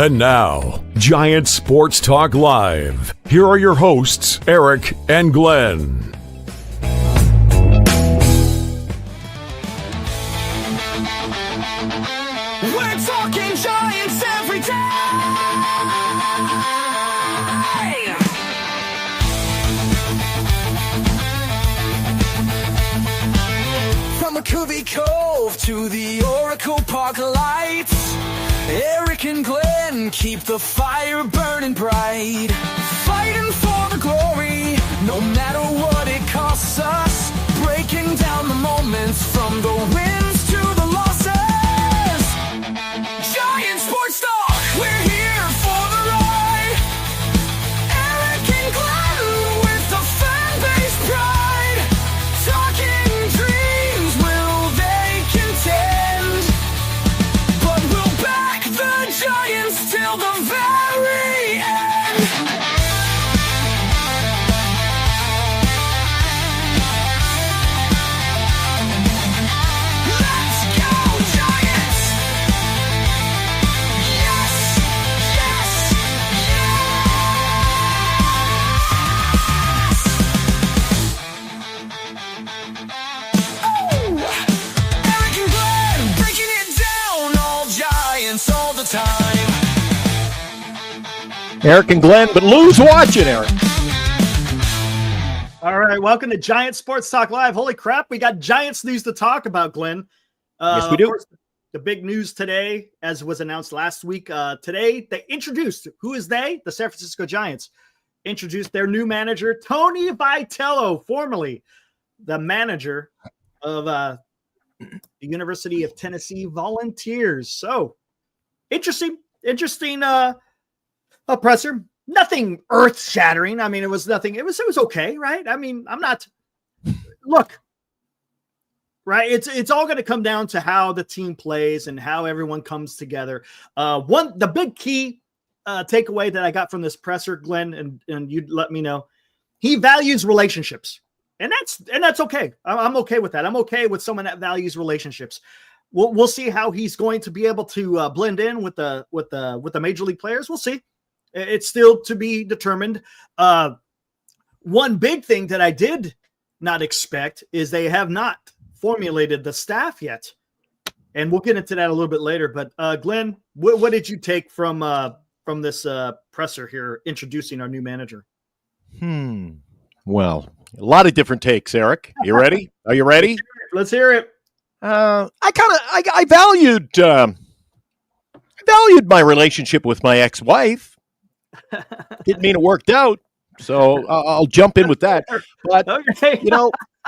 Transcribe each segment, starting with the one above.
And now, Giant Sports Talk Live. Here are your hosts, Eric and Glenn. We're talking Giants every day. From McCovey Cove to the Oracle Park lights, Eric and Glenn keep the fire burning bright, fighting for the glory, no matter what it costs us, breaking down the moments from the wins to the losses. Giant Sports Talk, we're here for the ride. Eric and Glenn with the fan base pride, talking dreams, will they contend? But we'll back the Giants till the very end. Let's go, Giants! Yes! Yes! Yes! Oh! Eric and Glenn breaking it down, all Giants all the time. Eric and Glenn, but lose watching, Eric. All right, welcome to Giant Sports Talk Live. Holy crap, we got Giants news to talk about, Glenn. Yes, we do. Of course, the big news today, as was announced last week, today they introduced, who is they? The San Francisco Giants introduced their new manager, Tony Vitello, formerly the manager of the University of Tennessee Volunteers. So, interesting presser. Nothing earth-shattering. I mean, it was nothing. It was okay, right? I mean, look, right? It's all going to come down to how the team plays and how everyone comes together. The big key takeaway that I got from this presser, Glenn, and you'd let me know, he values relationships, and that's okay. I'm okay with that. I'm okay with someone that values relationships. We'll see how he's going to be able to blend in with the major league players. We'll see. It's still to be determined. One big thing that I did not expect is they have not formulated the staff yet. And we'll get into that a little bit later. But Glenn, what did you take from this presser here introducing our new manager? Well, a lot of different takes, Eric. You ready? Are you ready? Let's hear it. I valued my relationship with my ex-wife. Didn't mean it worked out, so I'll jump in with that. But, Okay.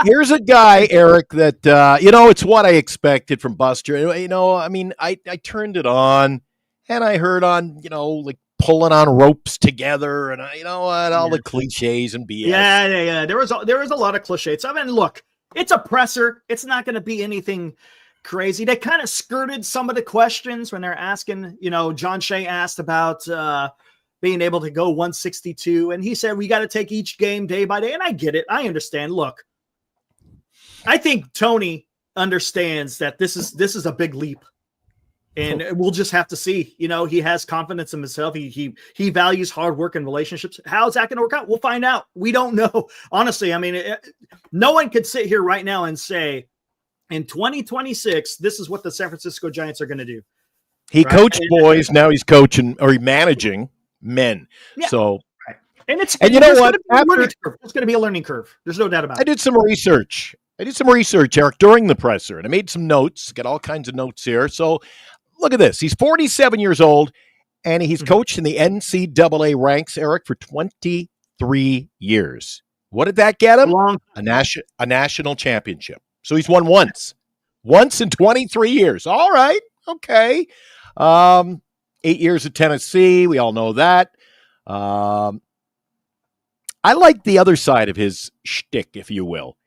Here's a guy, Eric, that, it's what I expected from Buster. I turned it on, and I heard on, like pulling on ropes together, and all the cliches and BS. Yeah. There was a lot of cliches. I mean, look, it's a presser. It's not going to be anything crazy. They kind of skirted some of the questions when they're asking, John Shea asked about being able to go 162. And he said, we got to take each game day by day. And I get it. I understand. Look, I think Tony understands that this is a big leap, and we'll just have to see. He has confidence in himself. He values hard work and relationships. How's that going to work out? We'll find out. We don't know. Honestly, I mean, no one could sit here right now and say in 2026, this is what the San Francisco Giants are going to do. He coached boys. Now he's coaching or memanaging men. Yeah. So, right. And you know what? It's going to be a learning curve. There's no doubt about it. I did some research, Eric, during the presser, and I made some notes. Got all kinds of notes here. So, look at this. He's 47 years old, and he's coached in the NCAA ranks, Eric, for 23 years. What did that get him? A national championship. So he's won once in 23 years. All right. Okay. 8 years at Tennessee. We all know that. I like the other side of his shtick, if you will.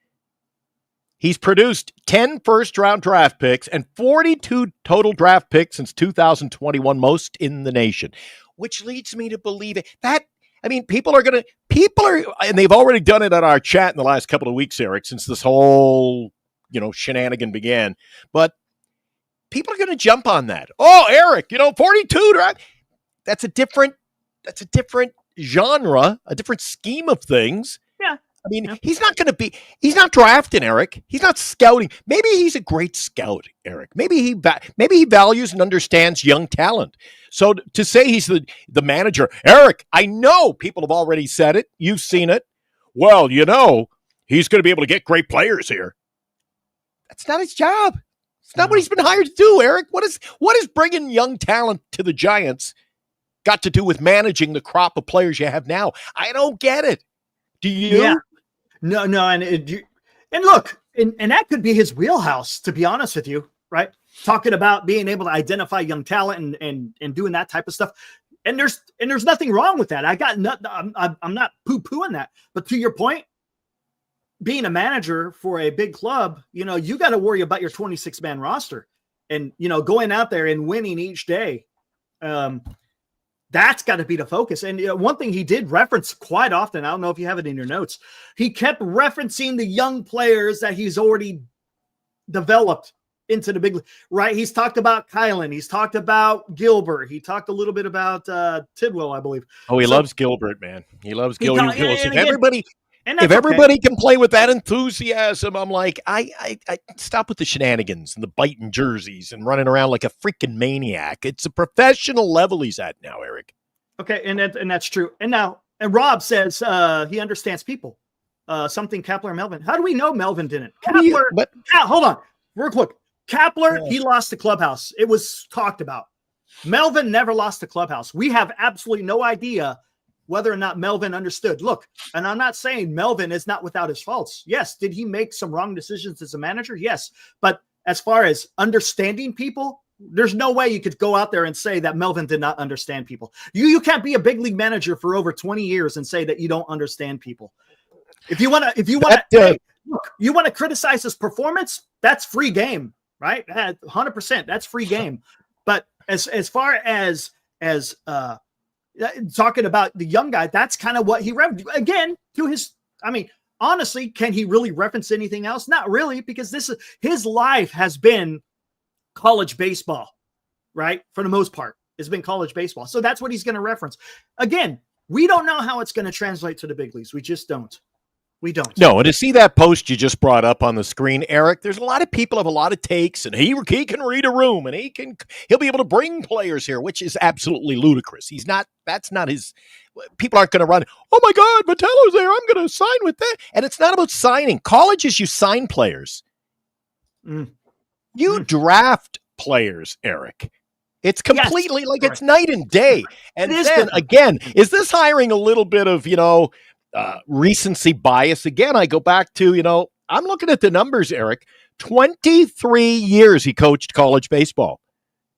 He's produced 10 first-round draft picks and 42 total draft picks since 2021, most in the nation, which leads me to believe it. People are, and they've already done it on our chat in the last couple of weeks, Eric, since this whole, shenanigan began. But people are going to jump on that. Oh, Eric, 42 draft. that's a different genre, a different scheme of things. Yeah. I mean, he's not drafting, Eric. He's not scouting. Maybe he's a great scout, Eric. Maybe he values and understands young talent. So to say he's the manager, Eric, I know people have already said it. You've seen it. Well, he's going to be able to get great players here. That's not his job. It's not what he's been hired to do, Eric. What is bringing young talent to the Giants got to do with managing the crop of players you have now? I don't get it. Do you? Yeah. No, and look, and that could be his wheelhouse, to be honest with you, right? Talking about being able to identify young talent and doing that type of stuff. And there's nothing wrong with that. I'm not poo-pooing that. But to your point, being a manager for a big club, you got to worry about your 26-man roster and, going out there and winning each day. That's got to be the focus. And one thing he did reference quite often, I don't know if you have it in your notes, he kept referencing the young players that he's already developed into the big league, right? He's talked about Kylan. He's talked about Gilbert. He talked a little bit about Tidwell, I believe. Oh, he loves Gilbert, man. He loves Gilbert. If And everybody can play with that enthusiasm, I'm like, I stop with the shenanigans and the biting jerseys and running around like a freaking maniac. It's a professional level he's at now, Eric. Okay, and that's true. And Rob says he understands people. Something Kapler and Melvin. How do we know Melvin didn't? Hold on, real quick. Kapler, he lost the clubhouse. It was talked about. Melvin never lost the clubhouse. We have absolutely no idea whether or not Melvin understood. Look, and I'm not saying Melvin is not without his faults. Yes. Did he make some wrong decisions as a manager? Yes. But as far as understanding people, there's no way you could go out there and say that Melvin did not understand people. You can't be a big league manager for over 20 years and say that you don't understand people. If you want to criticize his performance, that's free game, right? 100%. That's free game. But as far as talking about the young guy, that's kind of what he again to his. I mean, honestly, can he really reference anything else? Not really, because his life has been college baseball, right? For the most part, it's been college baseball. So that's what he's going to reference. Again, we don't know how it's going to translate to the big leagues. We just don't. We don't. No, and to see that post you just brought up on the screen, Eric, there's a lot of people have a lot of takes, and he can read a room, and he'll be able to bring players here, which is absolutely ludicrous. That's not his. People aren't going to run. Oh my God, Vitello's there. I'm going to sign with that. And it's not about signing. College is you sign players. You draft players, Eric. It's completely it's night and day. And then again, is this hiring a little bit of recency bias? Again, I go back to, I'm looking at the numbers, Eric. 23 years he coached college baseball,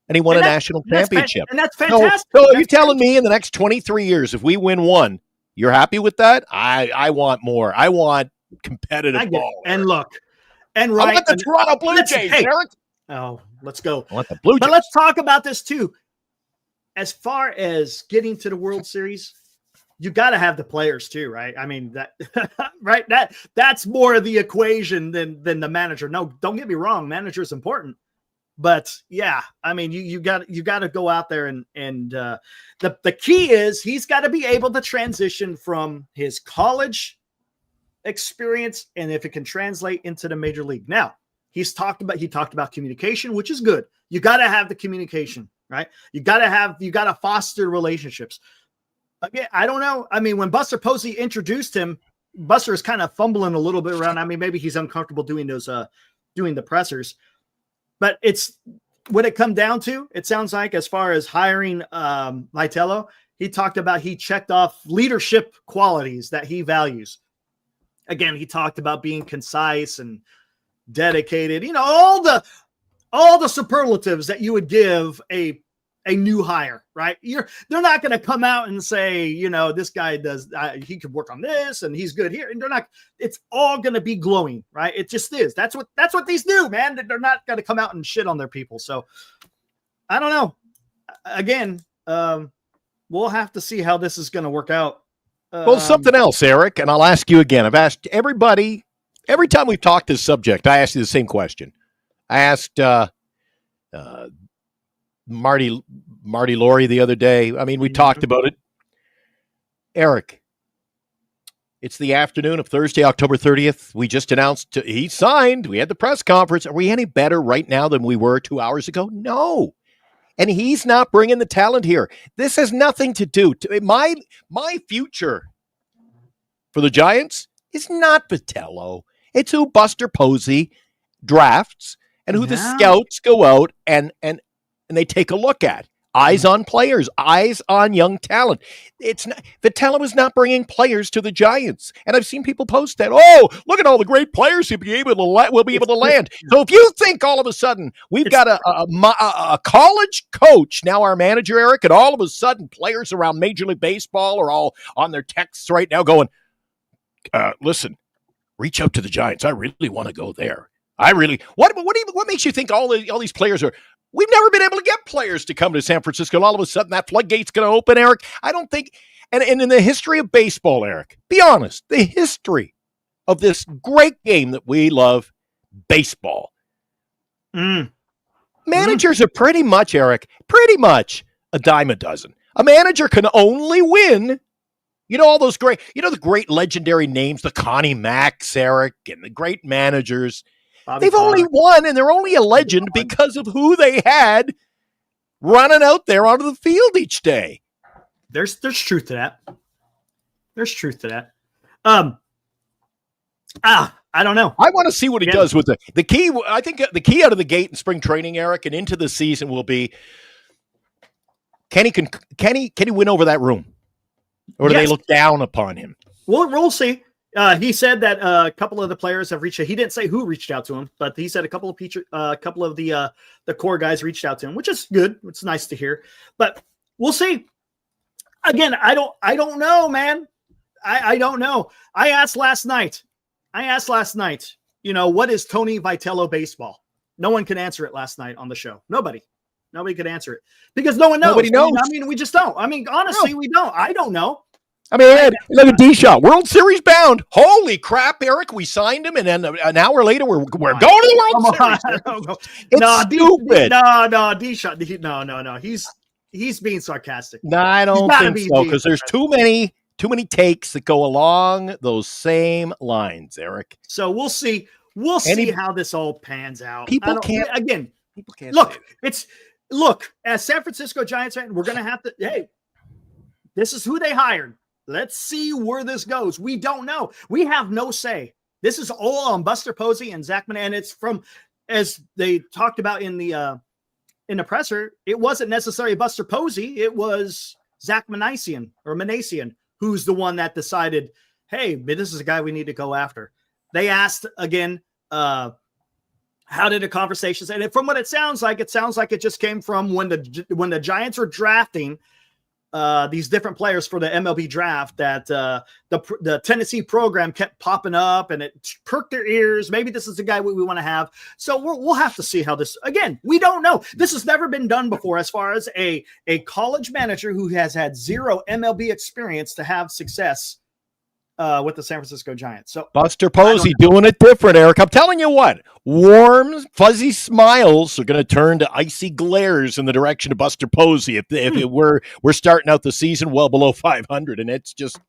and he won a national championship. And that's fantastic. So are you telling me in the next 23 years, if we win one, you're happy with that? I want more. I want competitive ball. And look, and I want the Toronto Blue Jays, Eric. Oh, let's go. I want the Blue Jays. But let's talk about this too. As far as getting to the World Series, you got to have the players too, right? I mean, that right? That's more of the equation than the manager. No, don't get me wrong, manager is important, but yeah, I mean, you got to go out there and the key is he's got to be able to transition from his college experience, and if it can translate into the major league. Now, he talked about communication, which is good. You got to have the communication, right? You got to foster relationships. Again, I don't know. I mean, when Buster Posey introduced him, Buster is kind of fumbling a little bit around. I mean, maybe he's uncomfortable doing the pressers, but it's what it come down to. It sounds like as far as hiring Vitello, he talked about, he checked off leadership qualities that he values. Again, he talked about being concise and dedicated, all the superlatives that you would give a new hire, right? They're not going to come out and say, this guy does, he could work on this and he's good here. And it's all going to be glowing, right? It just is. That's what these do, man. They're not going to come out and shit on their people. So I don't know. Again, we'll have to see how this is going to work out. Well, something else, Eric, and I'll ask you again. I've asked everybody, every time we've talked this subject, I asked you the same question. I asked Marty Marty Laurie the other day. I mean, we talked about it. Eric, it's the afternoon of Thursday, October 30th. We just announced he signed. We had the press conference. Are we any better right now than we were 2 hours ago? No. And he's not bringing the talent here. This has nothing to do. My future for the Giants is not Vitello. It's who Buster Posey drafts and who the scouts go out and they take a look at. Eyes on players, eyes on young talent. It's not, Vitello is not bringing players to the Giants, and I've seen people post that. Oh, look at all the great players we'll be able to land. So if you think all of a sudden we've got a college coach now, our manager Eric, and all of a sudden players around Major League Baseball are all on their texts right now going, "Listen, reach out to the Giants. I really want to go there. I really what makes you think all these players are?" We've never been able to get players to come to San Francisco, and all of a sudden that floodgate's going to open, Eric. I don't think, and in the history of baseball, Eric, be honest, the history of this great game that we love, baseball. Managers are pretty much, Eric, a dime a dozen. A manager can only win, all those the great legendary names, the Connie Macks, Eric, and the great managers. They've only won, and they're only a legend because of who they had running out there onto the field each day. There's truth to that. There's truth to that. I don't know. I want to see what he does with the key. I think the key out of the gate in spring training, Eric, and into the season will be can he win over that room, or do they look down upon him? We'll see. He said that a couple of the players have reached out. He didn't say who reached out to him, but he said a couple of the core guys reached out to him, which is good. It's nice to hear, but we'll see. Again, I don't know, man. I don't know. I asked last night, what is Tony Vitello baseball? No one can answer it last night on the show. Nobody could answer it because no one knows. Nobody knows. I mean, we just don't. I mean, honestly, we don't. I don't know. I mean, look at D-Shot, World Series bound. Holy crap, Eric! We signed him, and then an hour later, we're going to the World Series. It's stupid. No, D-Shot. No. He's being sarcastic. No, I don't think so because there's too many takes that go along those same lines, Eric. So we'll see. We'll see how this all pans out. People can't. Look, as San Francisco Giants fan, we're going to have to. Hey, this is who they hired. Let's see where this goes. We don't know. We have no say. This is all on Buster Posey and Zach Mann. And it's from, as they talked about in the presser, it wasn't necessarily Buster Posey. It was Zach Manassian, who's the one that decided, hey, this is a guy we need to go after. They asked again, how did the conversations? And from what it sounds like it just came from when the Giants were drafting these different players for the MLB draft, that the Tennessee program kept popping up and it perked their ears. Maybe this is the guy we want to have. So we'll have to see how this, again, we don't know. This has never been done before as far as a college manager who has had zero MLB experience to have success with the San Francisco Giants. So Buster Posey doing it different, Eric. I'm telling you what, warm, fuzzy smiles are going to turn to icy glares in the direction of Buster Posey if we're starting out the season well below 500, and it's just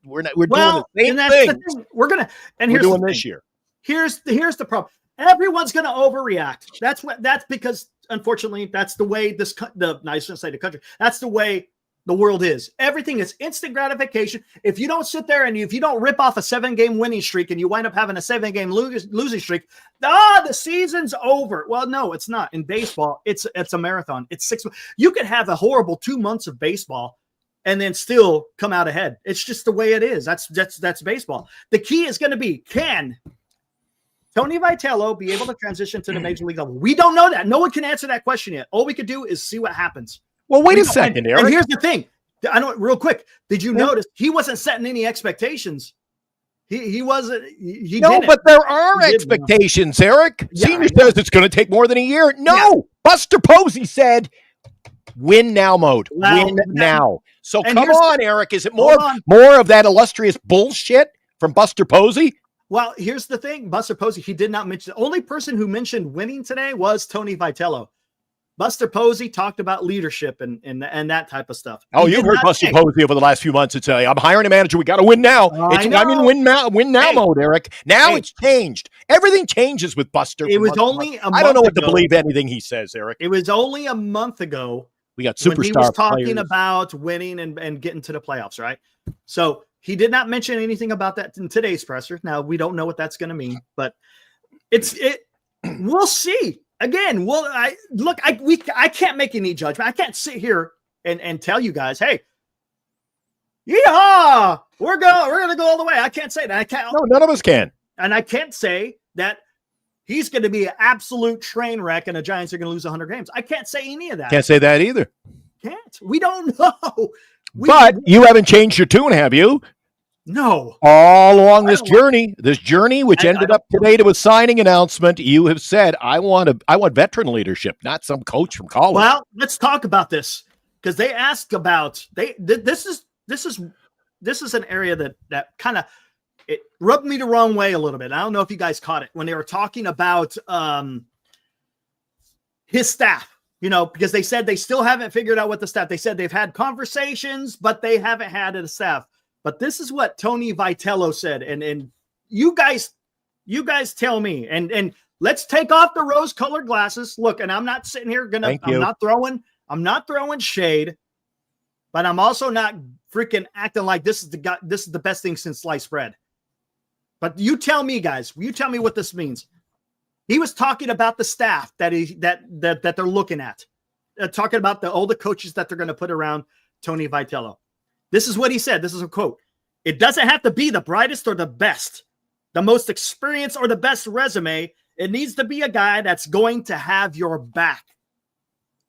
we're doing the same thing. We're gonna, and we're here's doing this year. Here's the problem. Everyone's going to overreact. That's because unfortunately that's the way I shouldn't say the country. That's the way the world is. Everything is instant gratification. If you don't sit there and if you don't rip off a 7-game winning streak and you wind up having a 7-game losing streak, the season's over. Well, no, it's not. In baseball, it's a marathon. It's 6 months. You could have a horrible 2 months of baseball and then still come out ahead. It's just the way it is. That's baseball. The key is going to be, can Tony Vitello be able to transition to the major league level? We don't know that. No one can answer that question yet. All we could do is see what happens. Well, wait a second, Eric. And here's the thing. I know, real quick. Did you notice he wasn't setting any expectations? He wasn't. He didn't. But there are expectations, Eric. Yeah, Senior says it's going to take more than a year. No, Buster Posey said, "Win now mode. Win now." So come on, Eric. Is it more of that illustrious bullshit from Buster Posey? Well, here's the thing. Buster Posey, he did not mention. The only person who mentioned winning today was Tony Vitello. Buster Posey talked about leadership and that type of stuff. Oh, He you've did heard not Buster say- Posey over the last few months and say, I'm hiring a manager. We got to win now. I I'm in know. win now Hey. mode, Eric. Now Hey. it's changed. Everything changes with Buster. It from was month to only month. a month I don't know what to ago. believe anything he says, Eric. It was only a month ago We got when he was superstar talking players. about winning and getting to the playoffs, right? So he did not mention anything about that in today's presser. Now we don't know what that's going to mean, but we'll see. Again, I can't make any judgment. I can't sit here and tell you guys, hey, yeehaw, we're gonna go all the way. I can't say that. I can't. No, none of us can. And I can't say that he's going to be an absolute train wreck and the Giants are going to lose 100 games. I can't say any of that. Can't say that either. Can't. We don't know. But you haven't changed your tune, have you? No. All along I this don't journey, which I ended don't- up today to a signing announcement, you have said, I want veteran leadership, not some coach from college. Well, let's talk about this because they asked about this is an area that kind of it rubbed me the wrong way a little bit. I don't know if you guys caught it when they were talking about his staff, because they said they still haven't figured out what the staff. They said they've had conversations, but they haven't had a staff. But this is what Tony Vitello said, and you guys tell me, and let's take off the rose-colored glasses. Look, and I'm not sitting here I'm not throwing shade, but I'm also not freaking acting like this is the best thing since sliced bread. But you tell me, guys, you tell me what this means. He was talking about the staff that they're looking at, talking about all the coaches that they're going to put around Tony Vitello. This is what he said. This is a quote. It doesn't have to be the brightest or the best, the most experienced or the best resume. It needs to be a guy that's going to have your back.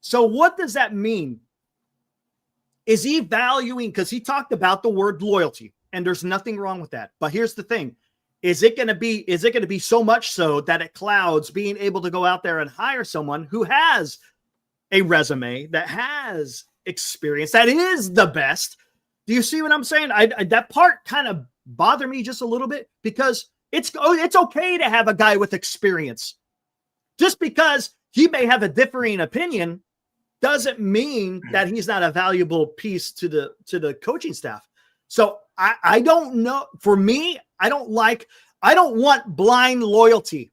So what does that mean? Is he valuing, because he talked about the word loyalty, and there's nothing wrong with that. But here's the thing. Is it going to be so much so that it clouds being able to go out there and hire someone who has a resume, that has experience, that is the best? Do you see what I'm saying? That part kind of bothered me just a little bit because it's okay to have a guy with experience. Just because he may have a differing opinion doesn't mean that he's not a valuable piece to the coaching staff. So I don't know. For me, I don't want blind loyalty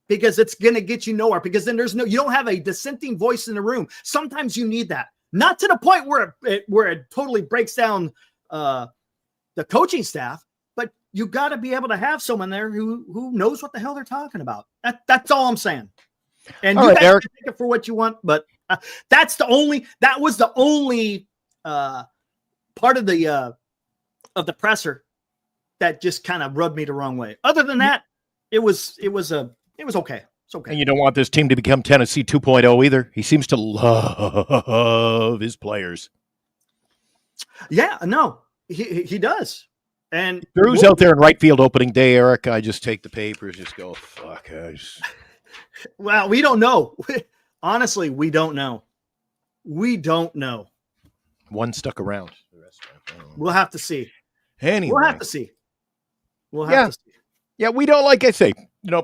because it's going to get you nowhere, because then you don't have a dissenting voice in the room. Sometimes you need that. Not to the point where it totally breaks down the coaching staff, but you got to be able to have someone there who knows what the hell they're talking about. That's all I'm saying. And all you right, guys Eric, can take it for what you want, but that was the only part of the presser that just kind of rubbed me the wrong way. Other than that, it was okay. It's okay. and you don't want this team to become Tennessee 2.0 either. He seems to love his players. Yeah, no, he does. And Drew's out there in right field opening day, Eric. I just take the papers, just go, fuck, guys. Well, we don't know. Honestly, we don't know. We don't know. One stuck around. The rest We'll have to see. anyway. We'll have to see. We'll have to see. Yeah, we don't, like I say,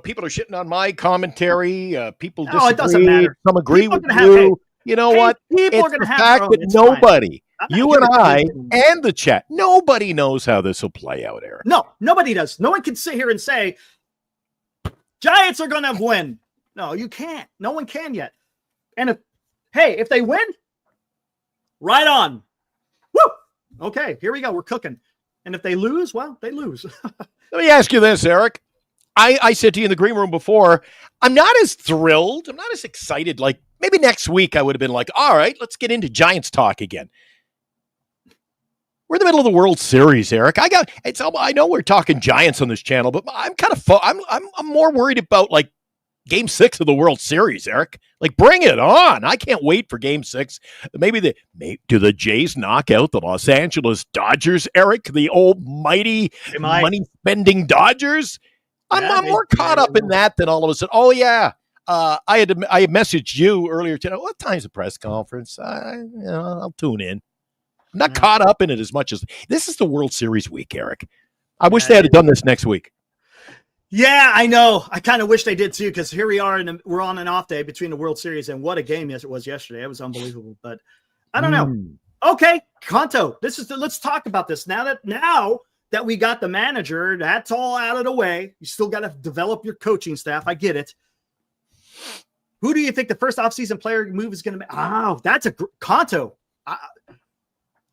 people are shitting on my commentary. People disagree. No, it doesn't matter. Some agree People with are gonna you. have- You know Hey, what? people are It's gonna the have fact their own. that It's fine. nobody, I'm not you here and to I, listen. and the chat, nobody knows how this will play out, Eric. No, nobody does. No one can sit here and say Giants are going to win. No, you can't. No one can yet. And if they win, right on. Woo! Okay, here we go. We're cooking. And if they lose, well, they lose. Let me ask you this, Eric. I said to you in the green room before, I'm not as thrilled. I'm not as excited. Like maybe next week I would have been like, all right, let's get into Giants talk again. We're in the middle of the World Series, Eric. I know we're talking Giants on this channel, but I'm kind of I'm more worried about like Game 6 of the World Series, Eric. Like bring it on. I can't wait for Game 6. Maybe do the Jays knock out the Los Angeles Dodgers, Eric? The old mighty money spending Dodgers? I'm more caught up in that than all of a sudden. Oh yeah, I messaged you earlier today. What time's the press conference? I'll tune in. I'm not caught up in it as much as this is the World Series week, Eric. I wish they had done this next week. Yeah, I know. I kind of wish they did too, because here we are, and we're on an off day between the World Series, and what a game it was yesterday. It was unbelievable, but I don't know. Okay, Kanto, let's talk about this now that we got the manager. That's all out of the way. You still got to develop your coaching staff. I get it. Who do you think the first offseason player move is going to be? Oh, that's a Kanto.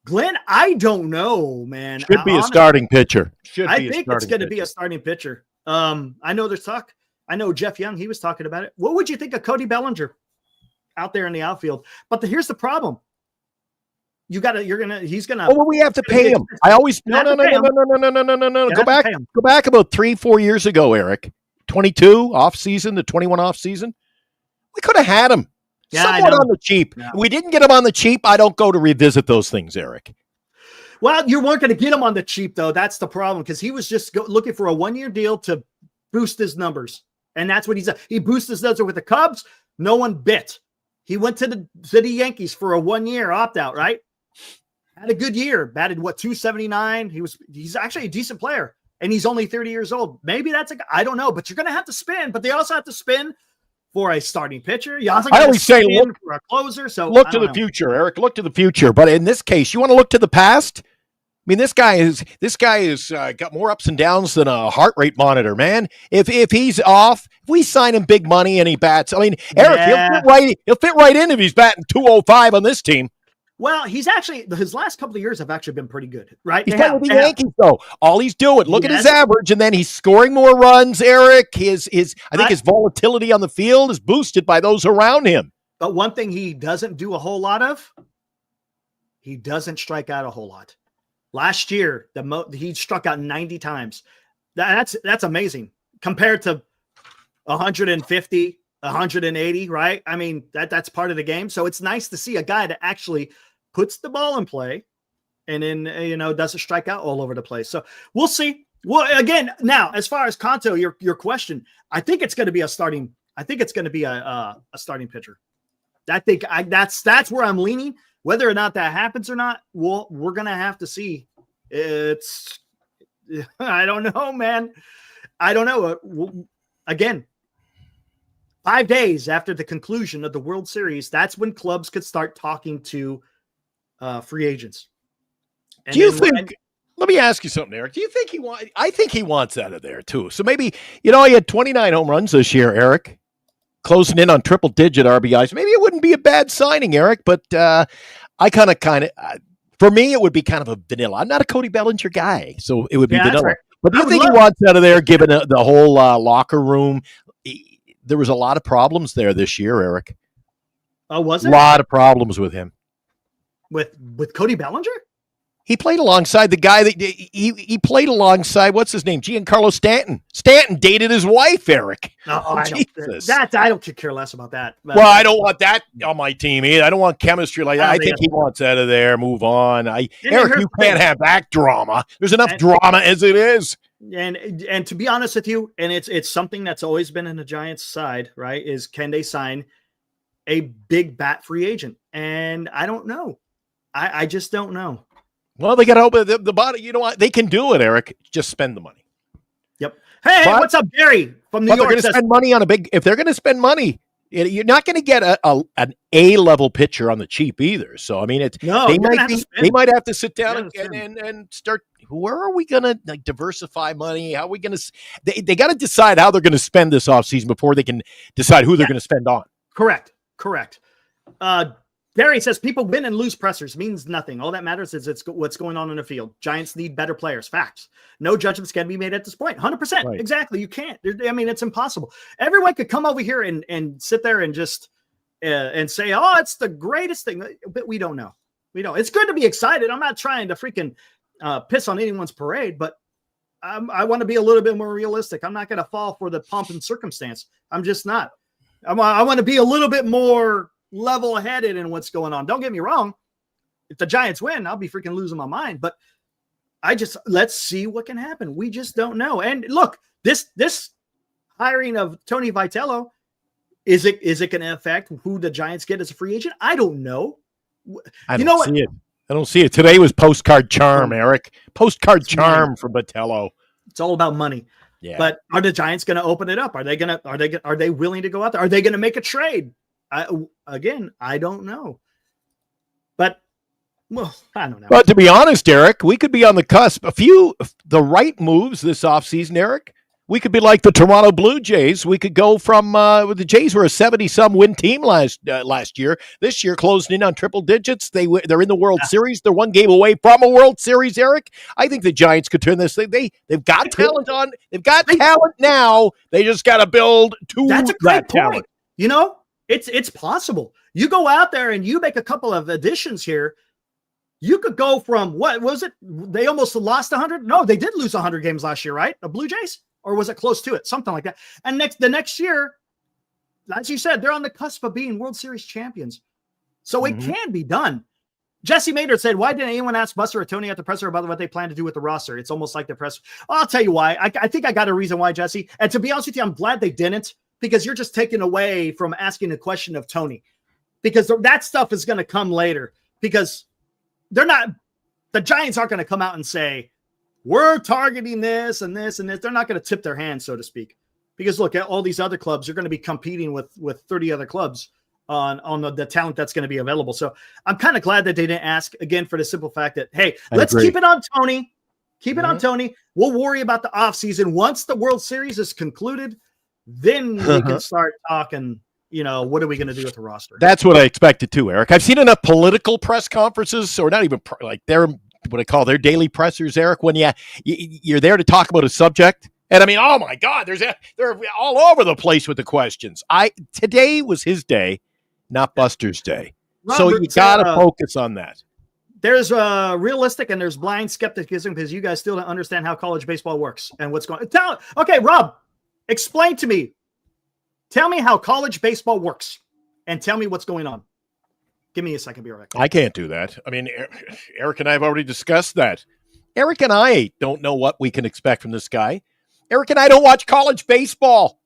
Glenn, I don't know, man. Should be a starting pitcher. I think it's going to be a starting pitcher. I know there's talk. I know Jeff Young, he was talking about it. What would you think of Cody Bellinger out there in the outfield? But here's the problem. He's gonna. Oh, well, we have to pay him. I always no. Go back about 3-4 years ago, Eric. 22 off season, the 21 off season. We could have had him somewhat on the cheap. Yeah. We didn't get him on the cheap. I don't go to revisit those things, Eric. Well, you weren't going to get him on the cheap, though. That's the problem, because he was just looking for a 1-year deal to boost his numbers, and that's what he boosted his numbers with the Cubs. No one bit. He went to the Yankees for a 1-year opt out, right? Had a good year, batted 279. He's actually a decent player, and he's only 30 years old. Maybe I don't know, but you're going to have to spend. But they also have to spend for a starting pitcher. You also I always say look for a closer. So look to the future, Eric. Look to the future. But in this case, you want to look to the past. I mean, this guy is got more ups and downs than a heart rate monitor, man. If he's off, if we sign him big money and he bats, I mean, Eric, he'll fit right in if he's batting 205 on this team. Well, his last couple of years have actually been pretty good, right? He's playing with the Yankees, though. All he's doing, look at his average, and then he's scoring more runs, Eric. I think his volatility on the field is boosted by those around him. But one thing he doesn't do a whole lot of, he doesn't strike out a whole lot. Last year, he struck out 90 times. That's amazing compared to 150, 180, right? I mean, that's part of the game. So it's nice to see a guy that actually puts the ball in play and then, doesn't strike out all over the place. So we'll see. Well, again, now, as far as Kanto, your question, I think it's going to be a starting pitcher. That's where I'm leaning. Whether or not that happens or not, we're going to have to see. I don't know, man. I don't know. Again, 5 days after the conclusion of the World Series, that's when clubs could start talking to free agents. And let me ask you something, Eric. Do you think I think he wants out of there too. So maybe, he had 29 home runs this year, Eric, closing in on triple digit RBIs. Maybe it wouldn't be a bad signing, Eric, but I kind of, for me, it would be kind of a vanilla. I'm not a Cody Bellinger guy, so it would be vanilla. Right. But do you think he wants out of there, given the whole locker room? There was a lot of problems there this year, Eric. Oh, was it? A lot of problems with him. With Cody Bellinger? He played alongside the guy that he played alongside. What's his name? Giancarlo Stanton. Stanton dated his wife, Eric. I don't care less about that. Well, I don't want that on my team either. I don't want chemistry like that. I think he wants out of there. Move on. Eric, you can't have that drama. There's enough drama as it is. And to be honest with you, and it's something that's always been in the Giants' side, right? Is can they sign a big bat free agent? And I don't know. I just don't know. Well, they got to open the body. You know what? They can do it, Eric. Just spend the money. Yep. Hey, what's up, Gary from New York? They're going to spend money on if they're going to spend money, you're not going to get an A-level pitcher on the cheap either. So, I mean, they might have to sit down and start. Where are we going to diversify money? How are we going to? They got to decide how they're going to spend this offseason before they can decide who they're going to spend on. Correct. Gary says people win and lose pressers means nothing. All that matters is it's what's going on in the field. Giants need better players. Facts. No judgments can be made at this point. 100%. Right. Exactly. You can't. I mean, it's impossible. Everyone could come over here and sit there and just and say, oh, it's the greatest thing. But we don't know. We don't. It's good to be excited. I'm not trying to freaking piss on anyone's parade, but I want to be a little bit more realistic. I'm not going to fall for the pomp and circumstance. I'm just not. I want to be a little bit more level-headed in what's going on. Don't get me wrong. If the Giants win, I'll be freaking losing my mind. But let's see what can happen. We just don't know. And look, this hiring of Tony Vitello, is it going to affect who the Giants get as a free agent? I don't know. I don't see it. Today was postcard charm, Eric. Postcard charm for Vitello. It's all about money. Yeah. But are the Giants going to open it up? Are they willing to go out there? Are they going to make a trade? I don't know. But well, I don't know. But to be honest, Eric, we could be on the cusp. The right moves this offseason, Eric. We could be like the Toronto Blue Jays. We could go from the Jays were a 70-some win team last year. This year, closing in on triple digits. They're in the World Series. They're one game away from a World Series, Eric. I think the Giants could turn this. They've got talent on. They've got talent now. They just got to build to That's a great talent. point. It's possible. You go out there and you make a couple of additions here. You could go from, what was it? They almost lost 100. No, they did lose 100 games last year, right? The Blue Jays. Or was it close to it? Something like that. And the next year, as you said, they're on the cusp of being World Series champions. So it can be done. Jesse Maynard said, why didn't anyone ask Buster or Tony at the presser about what they plan to do with the roster? It's almost like the press. I'll tell you why. I think I got a reason why, Jesse. And to be honest with you, I'm glad they didn't, because you're just taking away from asking a question of Tony, because that stuff is going to come later, because the Giants aren't going to come out and say, we're targeting this and this and this. They're not going to tip their hand, so to speak, because look at all these other clubs. You're going to be competing with 30 other clubs on the talent that's going to be available. So I'm kind of glad that they didn't ask, again, for the simple fact that, hey, let's keep it on Tony. Keep it on Tony. We'll worry about the offseason. Once the World Series is concluded, then we can start talking, what are we going to do with the roster? That's what I expected too, Eric. I've seen enough political press conferences, or not even they're what I call their daily pressers, Eric, when you're there to talk about a subject. And I mean, oh my God, they're all over the place with the questions. Today was his day, not Buster's day. Robert, so you got to focus on that. There's realistic and there's blind skepticism, because you guys still don't understand how college baseball works and what's going on. Okay, Rob, explain to me. Tell me how college baseball works and tell me what's going on. Give me a second, be right back. I can't do that. I mean, Eric and I have already discussed that. Eric and I don't know what we can expect from this guy. Eric and I don't watch college baseball.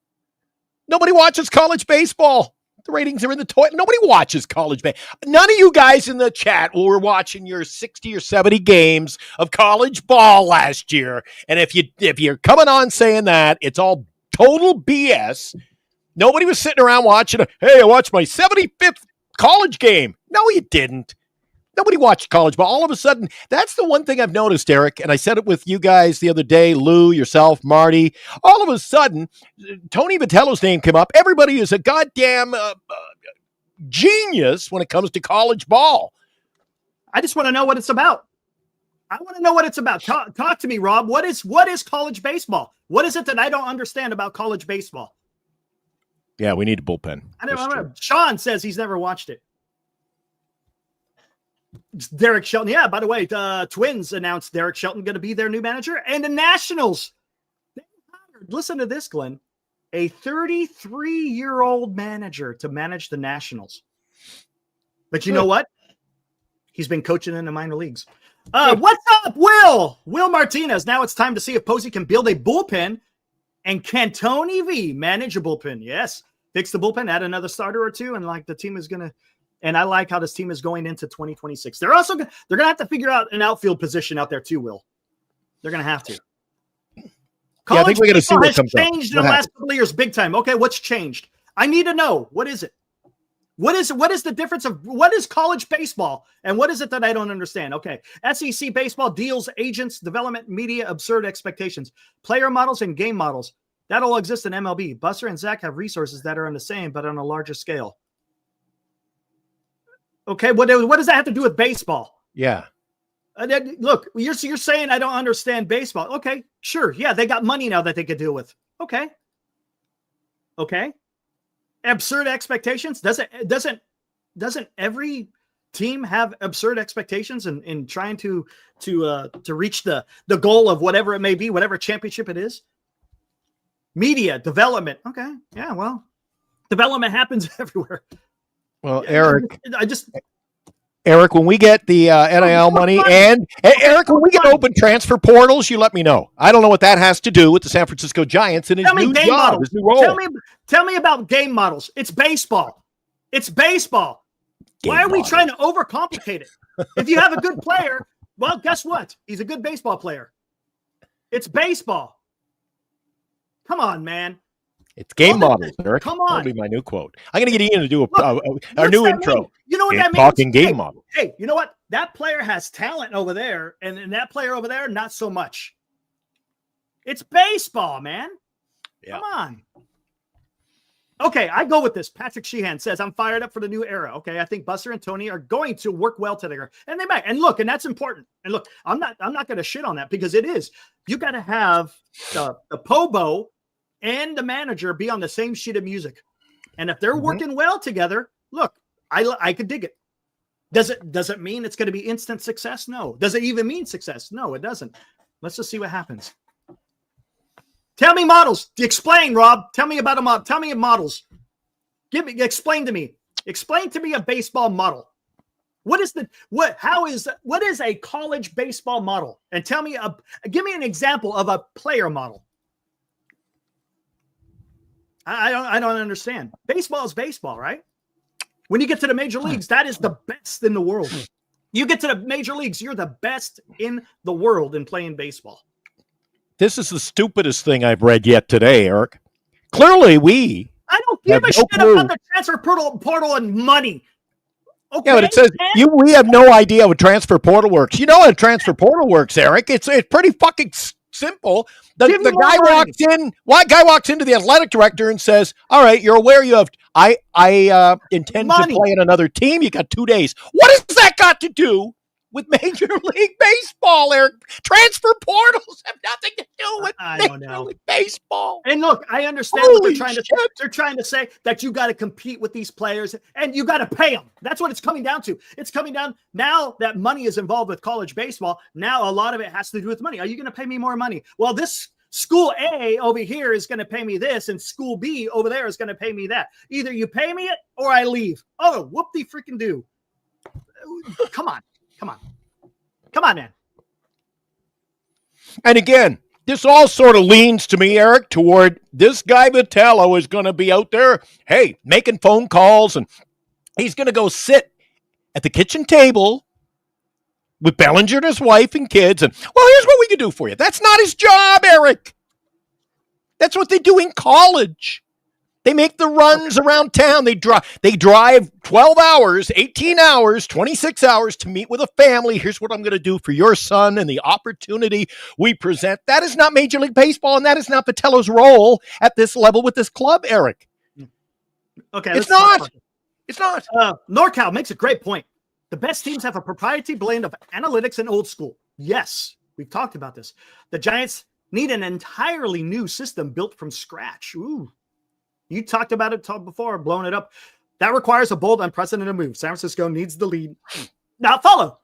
Nobody watches college baseball. The ratings are in the toilet. Nobody watches college baseball. None of you guys in the chat were watching your 60 or 70 games of college ball last year. And if you're coming on saying that, it's all total BS. Nobody was sitting around watching, hey, I watched my 75th college game. No, you didn't. Nobody watched college ball. All of a sudden, that's the one thing I've noticed, Eric, and I said it with you guys the other day, Lou, yourself, Marty. All of a sudden, Tony Vitello's name came up. Everybody is a goddamn genius when it comes to college ball. I just want to know what it's about. I want to know what it's about. Talk to me, Rob. What is college baseball? What is it that I don't understand about college baseball? Yeah, we need a bullpen. I don't know. Sean says he's never watched it. Derek Shelton. Yeah, by the way, the Twins announced Derek Shelton going to be their new manager. And the Nationals. Listen to this, Glenn. A 33-year-old manager to manage the Nationals. But you know what? He's been coaching in the minor leagues. What's up, Will? Will Martinez. Now it's time to see if Posey can build a bullpen. And can Tony V manage a bullpen? Yes. Fix the bullpen, add another starter or two, and the team is going to – and I like how this team is going into 2026. They're going to have to figure out an outfield position out there too, Will. They're going to have to. I think we're going to see what comes up. Changed in the last couple of years big time. Okay, what's changed? I need to know. What is it? What is the difference of what is college baseball and what is it that I don't understand? Okay. SEC baseball deals, agents, development, media, absurd expectations, player models, and game models. That all exists in MLB. Buster and Zach have resources that are on the same, but on a larger scale. Okay. What does that have to do with baseball? Yeah. Look, you're saying I don't understand baseball. Okay. Sure. Yeah. They got money now that they could deal with. Okay. Absurd expectations. Doesn't every team have absurd expectations in trying to reach the goal of whatever it may be, whatever championship it is? Media development. Okay. Yeah. Well, development happens everywhere. Well, Yeah, Eric, when we get the NIL money and Eric, when we get open transfer portals, you let me know. I don't know what that has to do with the San Francisco Giants and his new job, his new role. Tell me about game models. It's baseball. Why are we trying to overcomplicate it? If you have a good player, well, guess what? He's a good baseball player. It's baseball. Come on, man. It's game Well, models, Eric. come on. That'll be my new quote. I'm going to get Ian to do our What's new that intro. mean? You know what It's that means? talking game model. Hey, you know what? That player has talent over there, and that player over there, not so much. It's baseball, man. Yeah. Come on. Okay, I go with this. Patrick Sheehan says, I'm fired up for the new era. Okay, I think Buster and Tony are going to work well together. And they might. And look, and that's important. And look, I'm not going to shit on that because it is. You got to have the Pobo and the manager be on the same sheet of music. And if they're working well together, look, I could dig it. Does it mean it's going to be instant success? No. Does it even mean success? No, it doesn't. Let's just see what happens. Tell me models. Explain, Rob. Tell me about a model. Tell me models. Explain to me. Explain to me a baseball model. What is a college baseball model? And give me an example of a player model. I don't understand. Baseball is baseball, right? When you get to the major leagues, that is the best in the world. You get to the major leagues, you're the best in the world in playing baseball. This is the stupidest thing I've read yet today, Eric. Clearly, I don't give a shit about the transfer portal and money. Okay, yeah, but it says we have no idea how a transfer portal works. You know how a transfer portal works, Eric. It's pretty fucking simple. The guy walks in. One guy walks into the athletic director and says, "All right, you're aware you have. I intend to play in another team. You got 2 days. What has that got to do with Major League Baseball, Eric? Transfer portals have nothing to do with Major League Baseball." And look, I understand what they're trying to say. They're trying to say that you got to compete with these players and you got to pay them. That's what it's coming down to. It's coming down now that money is involved with college baseball. Now a lot of it has to do with money. Are you going to pay me more money? Well, this school A over here is going to pay me this, and school B over there is going to pay me that. Either you pay me it or I leave. Oh, whoop-de-freaking do. Come on, man. And again, this all sort of leans to me, Eric, toward this guy Vitello is going to be out there, hey, making phone calls, and he's going to go sit at the kitchen table with Bellinger and his wife and kids, and, well, here's what we can do for you. That's not his job, Eric. That's what they do in college. They make the runs around town. They drive 12 hours, 18 hours, 26 hours to meet with a family. Here's what I'm going to do for your son and the opportunity we present. That is not Major League Baseball, and that is not Vitello's role at this level with this club, Eric. Okay, it's not. It's not. NorCal makes a great point. The best teams have a proprietary blend of analytics and old school. Yes, we've talked about this. The Giants need an entirely new system built from scratch. Ooh. You talked about it before, blowing it up. That requires a bold, unprecedented move. San Francisco needs the lead. Now follow.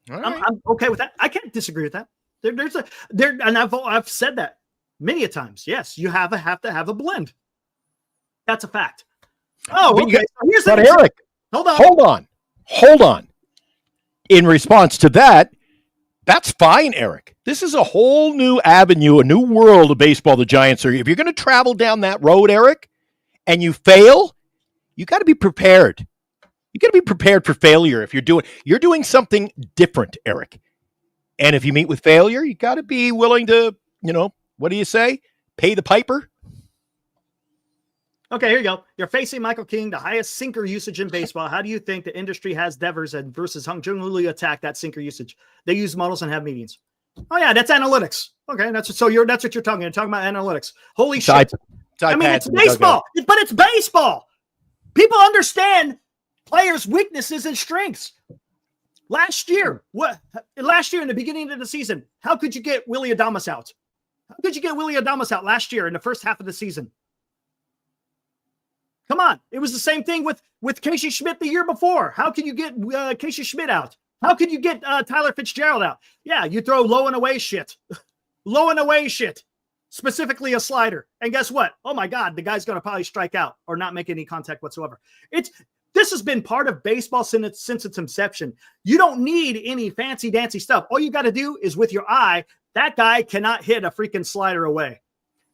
Right. I'm okay with that. I can't disagree with that. And I've said that many a times. Yes, you have to have a blend. That's a fact. Oh, okay. Here's but Eric, hold on. In response to that, that's fine, Eric. This is a whole new avenue, a new world of baseball the Giants are. If you're going to travel down that road, Eric, and you fail, you got to be prepared. You got to be prepared for failure. If you're doing something different, Eric. And if you meet with failure, you got to be willing to, what do you say? Pay the piper. Okay, here you go. You're facing Michael King, the highest sinker usage in baseball. How do you think the industry has Devers and versus Hung Jung Lee attack that sinker usage? They use models and have meetings. Oh yeah, that's analytics. Okay, that's what you're talking. You're talking about analytics. Holy shit! I mean, it's baseball, but it's baseball. People understand players' weaknesses and strengths. Last year in the beginning of the season, how could you get Willy Adames out? How could you get Willy Adames out last year in the first half of the season? Come on. It was the same thing with Casey Schmidt the year before. How can you get Casey Schmidt out? How could you get Tyler Fitzgerald out? Yeah, you throw low and away shit. Low and away shit. Specifically a slider. And guess what? Oh my God, the guy's going to probably strike out or not make any contact whatsoever. This has been part of baseball since its inception. You don't need any fancy dancy stuff. All you got to do is with your eye, that guy cannot hit a freaking slider away.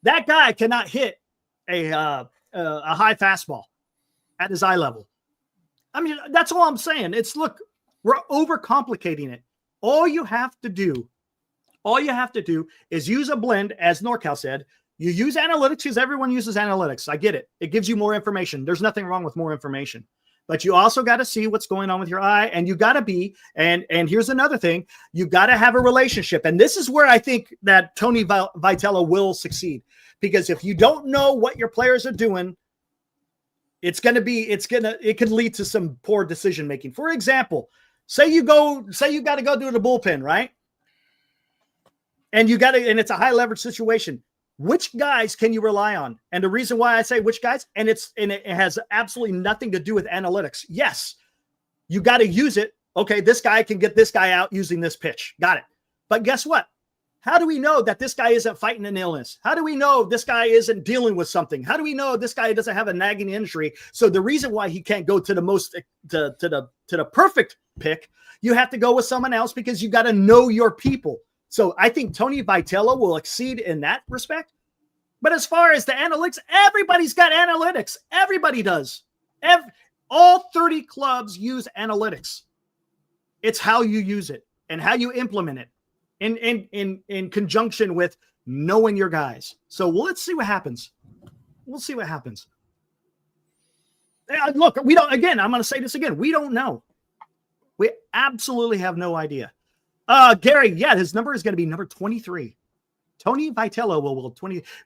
That guy cannot hit a high fastball at his eye level. I mean, that's all I'm saying. Look, we're overcomplicating it. All you have to do is use a blend, as NorCal said, You use analytics because everyone uses analytics. I get it. It gives you more information. There's nothing wrong with more information. But you also got to see what's going on with your eye, and you got to be, and here's another thing, you got to have a relationship. And this is where I think that Tony Vitello will succeed, because if you don't know what your players are doing, it could lead to some poor decision-making. For example, say you got to go to the bullpen, right? And and it's a high leverage situation. Which guys can you rely on? And the reason why I say which guys, and it has absolutely nothing to do with analytics. Yes, you got to use it. Okay, this guy can get this guy out using this pitch. Got it. But guess what? How do we know that this guy isn't fighting an illness? How do we know this guy isn't dealing with something? How do we know this guy doesn't have a nagging injury? So the reason why he can't go to the perfect pick, you have to go with someone else, because you got to know your people. So I think Tony Vitello will exceed in that respect. But as far as the analytics, everybody's got analytics. Everybody does. All 30 clubs use analytics. It's how you use it and how you implement it in conjunction with knowing your guys. So let's see what happens. We'll see what happens. Look, I'm going to say this again. We don't know. We absolutely have no idea. Gary, his number is going to be number 23. Tony Vitello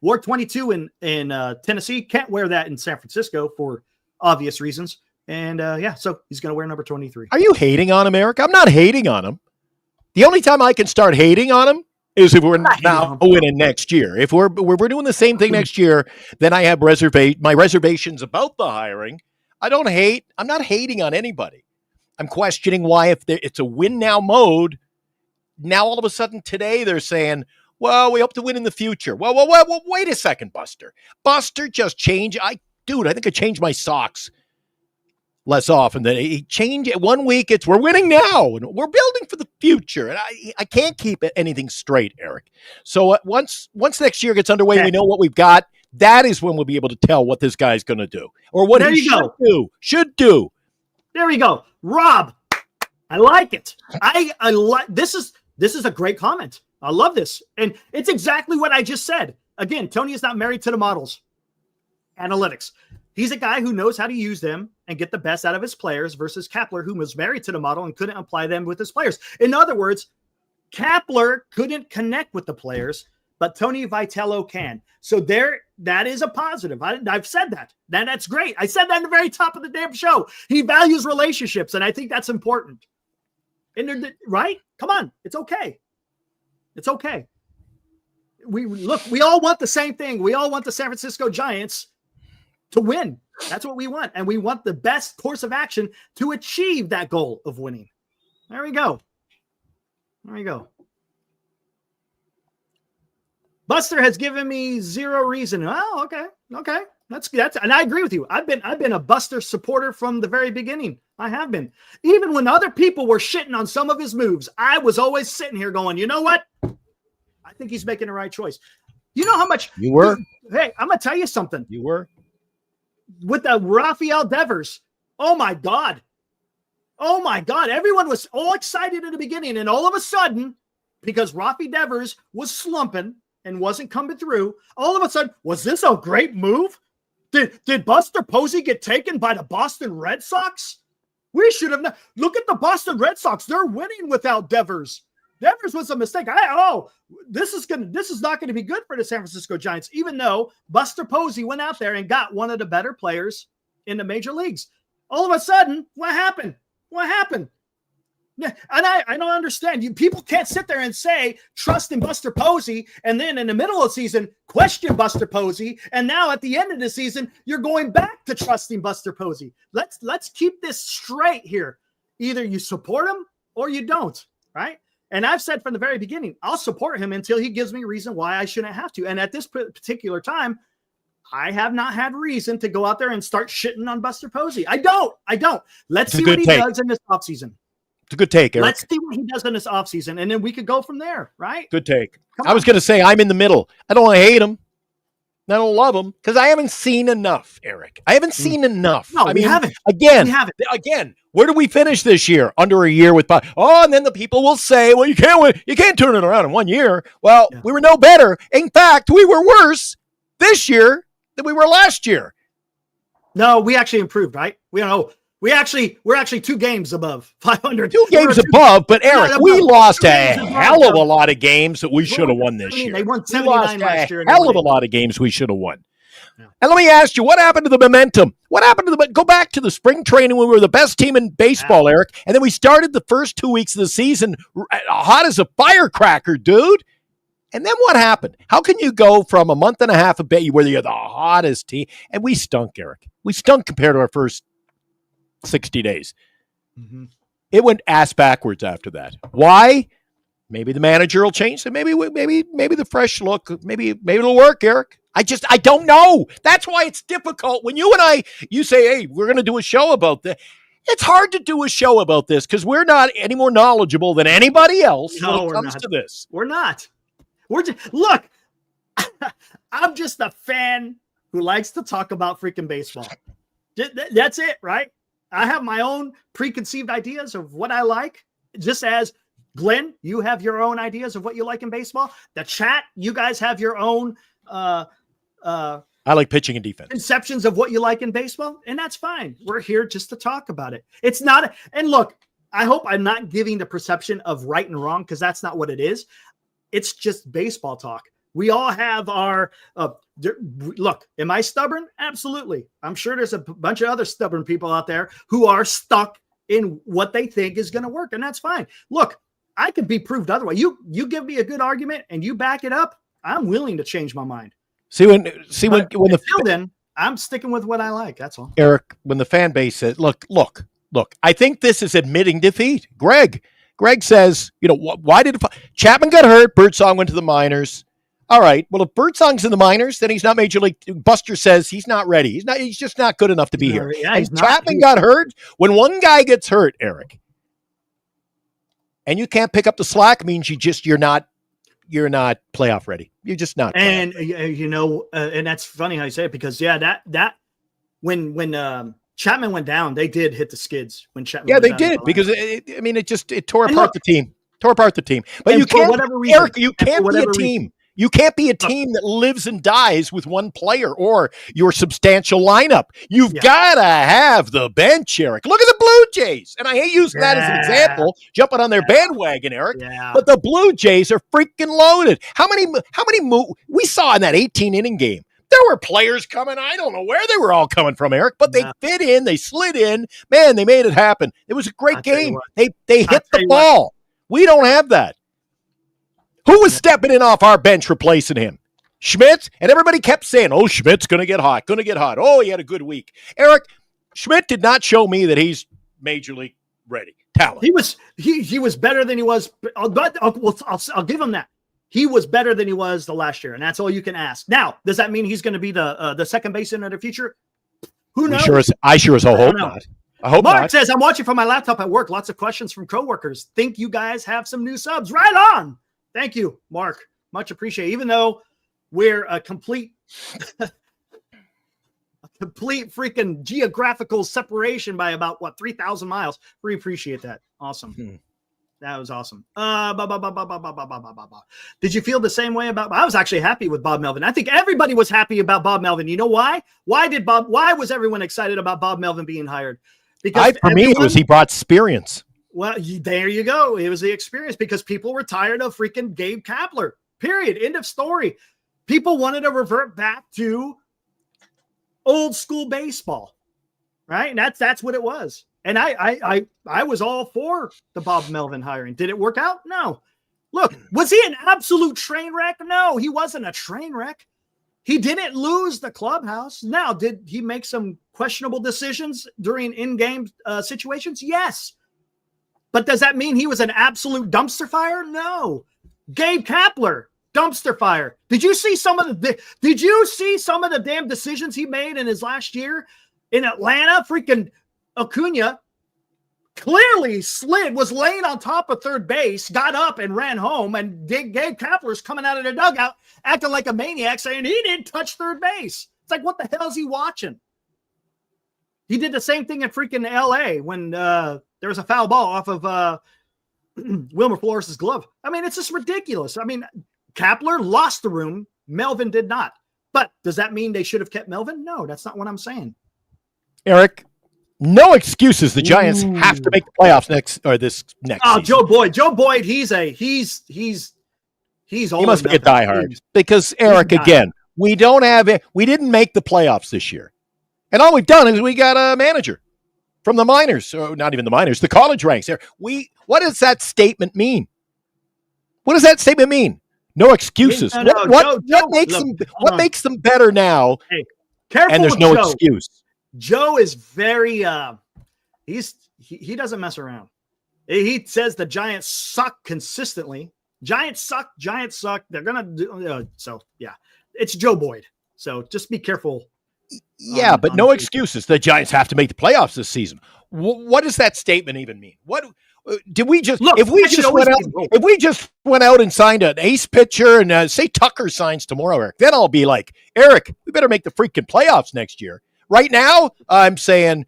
wore 22 in Tennessee. Can't wear that in San Francisco for obvious reasons. And so he's going to wear number 23. Are you hating on him, Eric? I'm not hating on him. The only time I can start hating on him is if we're now winning next year. If we're doing the same thing next year, then I have my reservations about the hiring. I'm not hating on anybody. I'm questioning why, if it's a win now mode, now all of a sudden today they're saying, well, we hope to win in the future. Well, wait a second, Buster. Buster just changed. I think I changed my socks less often than he changed it. 1 week it's we're winning now and we're building for the future. And I can't keep anything straight, Eric. So once next year gets underway, we know what we've got. That is when we'll be able to tell what this guy's going to do or what he should do. There we go. Rob, I like it. I like this is a great comment. I love this. And it's exactly what I just said. Again, Tony is not married to the models. Analytics. He's a guy who knows how to use them and get the best out of his players versus Kapler, who was married to the model and couldn't apply them with his players. In other words, Kapler couldn't connect with the players, but Tony Vitello can. So that is a positive. I've said that. That's great. I said that in the very top of the damn show. He values relationships, and I think that's important. Right? Come on. It's okay. It's okay. We all want the same thing. We all want the San Francisco Giants to win. That's what we want. And we want the best course of action to achieve that goal of winning. There we go. Buster has given me zero reason. Oh, okay. That's and I agree with you. I've been a Buster supporter from the very beginning. I have been. Even when other people were shitting on some of his moves, I was always sitting here going, you know what? I think he's making the right choice. You know how much you were? Hey, I'm going to tell you something. You were? With the Rafael Devers. Oh my God. Everyone was all excited in the beginning. And all of a sudden, because Rafi Devers was slumping and wasn't coming through, all of a sudden, was this a great move? Did Buster Posey get taken by the Boston Red Sox? We should have. Look at the Boston Red Sox. They're winning without Devers. Devers was a mistake. This is not going to be good for the San Francisco Giants, even though Buster Posey went out there and got one of the better players in the major leagues. All of a sudden, what happened? And I don't understand. People can't sit there and say, trust in Buster Posey, and then in the middle of the season, question Buster Posey, and now at the end of the season, you're going back to trusting Buster Posey. Let's keep this straight here. Either you support him or you don't, right? And I've said from the very beginning, I'll support him until he gives me a reason why I shouldn't have to. And at this particular time, I have not had reason to go out there and start shitting on Buster Posey. I don't. Let's see what he does in this offseason. It's a good take, Eric. Let's see what he does in this offseason, and then we could go from there, right? Good take. I was going to say I'm in the middle. I don't want to hate him. I don't love him because I haven't seen enough, Eric. I haven't seen enough. No, we haven't. Again, where do we finish this year? Under a year with and then the people will say, well, you can't win. You can't turn it around in 1 year. Well, we were no better. In fact, we were worse this year than we were last year. No, we actually improved, right? We don't know. We're actually 2 games above 500. 2 games above, but Eric, Yeah, we above. lost 2 a games above, hell of a though. lot of games that we should have won this year. They won We 79 lost last year. a hell of a lot of games we should have won. And let me ask you, what happened to the momentum? What happened to go back to the spring training when we were the best team in baseball, Eric, and then we started the first 2 weeks of the season hot as a firecracker, dude. And then what happened? How can you go from a month and a half of where you're the hottest team, and we stunk, Eric. We stunk compared to our first 60 days. Mm-hmm. It went ass backwards after that. Why? Maybe the manager will change. Maybe the fresh look. Maybe it'll work, Eric. I don't know. That's why it's difficult when you say, hey, we're going to do a show about this. It's hard to do a show about this because we're not any more knowledgeable than anybody else when it comes to this. We're not. We're just, look, I'm just a fan who likes to talk about freaking baseball. That's it, right? I have my own preconceived ideas of what I like, just as Glenn, you have your own ideas of what you like in baseball. The chat, you guys have your own I like pitching and defense. Conceptions of what you like in baseball, and that's fine. We're here just to talk about it. It's not, and look, I hope I'm not giving the perception of right and wrong because that's not what it is. It's just baseball talk. We all have our, look, am I stubborn? Absolutely. I'm sure there's a bunch of other stubborn people out there who are stuck in what they think is going to work, and that's fine. Look, I could be proved otherwise. You give me a good argument and you back it up, I'm willing to change my mind. When until then, I'm sticking with what I like. That's all. Eric, when the fan base says, look, I think this is admitting defeat. Greg says, why did Chapman got hurt? Birdsong went to the minors. All right. Well, if Birdsong's in the minors, then he's not major league. Buster says he's not ready. He's just not good enough to be here. Yeah, and Chapman got hurt. When one guy gets hurt, Eric, and you can't pick up the slack, means you're not playoff ready. You're just not. And and that's funny how you say it because that when Chapman went down, they did hit the skids when Chapman. Yeah, they did because it tore apart the team. But you can't, Eric. You can't be a team. You can't be a team that lives and dies with one player or your substantial lineup. You've got to have the bench, Eric. Look at the Blue Jays. And I hate using that as an example, jumping on their bandwagon, Eric. Yeah. But the Blue Jays are freaking loaded. How many we saw in that 18-inning game? There were players coming. I don't know where they were all coming from, Eric, but they fit in. They slid in. Man, they made it happen. It was a great game. They hit the ball. We don't have that. Who was stepping in off our bench replacing him? Schmidt? And everybody kept saying, oh, Schmidt's going to get hot. Oh, he had a good week. Eric, Schmidt did not show me that he's major league ready. Talent. He was better than he was. I'll give him that. He was better than he was the last year, and that's all you can ask. Now, does that mean he's going to be the second baseman of the future? Who knows? I sure as hell hope not. I hope Mark not. says, I'm watching from my laptop at work. Lots of questions from coworkers. Think you guys have some new subs. Right on. Thank you, Mark. Much appreciated. Even though we're a complete freaking geographical separation by about 3,000 miles. We appreciate that. Awesome. That was awesome. Did you feel the same way about? I was actually happy with Bob Melvin. I think everybody was happy about Bob Melvin. You know why? Why was everyone excited about Bob Melvin being hired? Because for me, it was he brought experience. Well, there you go. It was the experience because people were tired of freaking Gabe Kapler. Period. End of story. People wanted to revert back to old school baseball, right? And that's what it was. And I was all for the Bob Melvin hiring. Did it work out? No. Look, was he an absolute train wreck? No, he wasn't a train wreck. He didn't lose the clubhouse. Now, did he make some questionable decisions during in-game situations? Yes. But does that mean he was an absolute dumpster fire? No. Gabe Kapler, dumpster fire. Did you see some of the damn decisions he made in his last year in Atlanta? Freaking Acuna clearly was laying on top of third base, got up and ran home, and Gabe Kapler's coming out of the dugout acting like a maniac saying he didn't touch third base. It's like, what the hell is he watching? He did the same thing in freaking LA when there was a foul ball off of Wilmer Flores' glove. I mean, it's just ridiculous. I mean, Kapler lost the room. Melvin did not. But does that mean they should have kept Melvin? No, that's not what I'm saying. Eric, no excuses. The Giants have to make the playoffs this next season. Joe Boyd, he's old. He must be a diehard because Eric, again, we didn't make the playoffs this year. And all we've done is we got a manager from the minors, or not even the minors, the college ranks. What does that statement mean? What does that statement mean? No excuses. What makes them better now? Hey, careful. And there's no excuse. Joe is very he doesn't mess around. He says the Giants suck consistently. Giants suck. They're gonna do so. Yeah, it's Joe Boyd. So just be careful. Yeah, but no excuses. The Giants have to make the playoffs this season. What does that statement even mean? What did we just look? If we just went out and signed an ace pitcher and say Tucker signs tomorrow, Eric, then I'll be like, Eric, we better make the freaking playoffs next year. Right now, I'm saying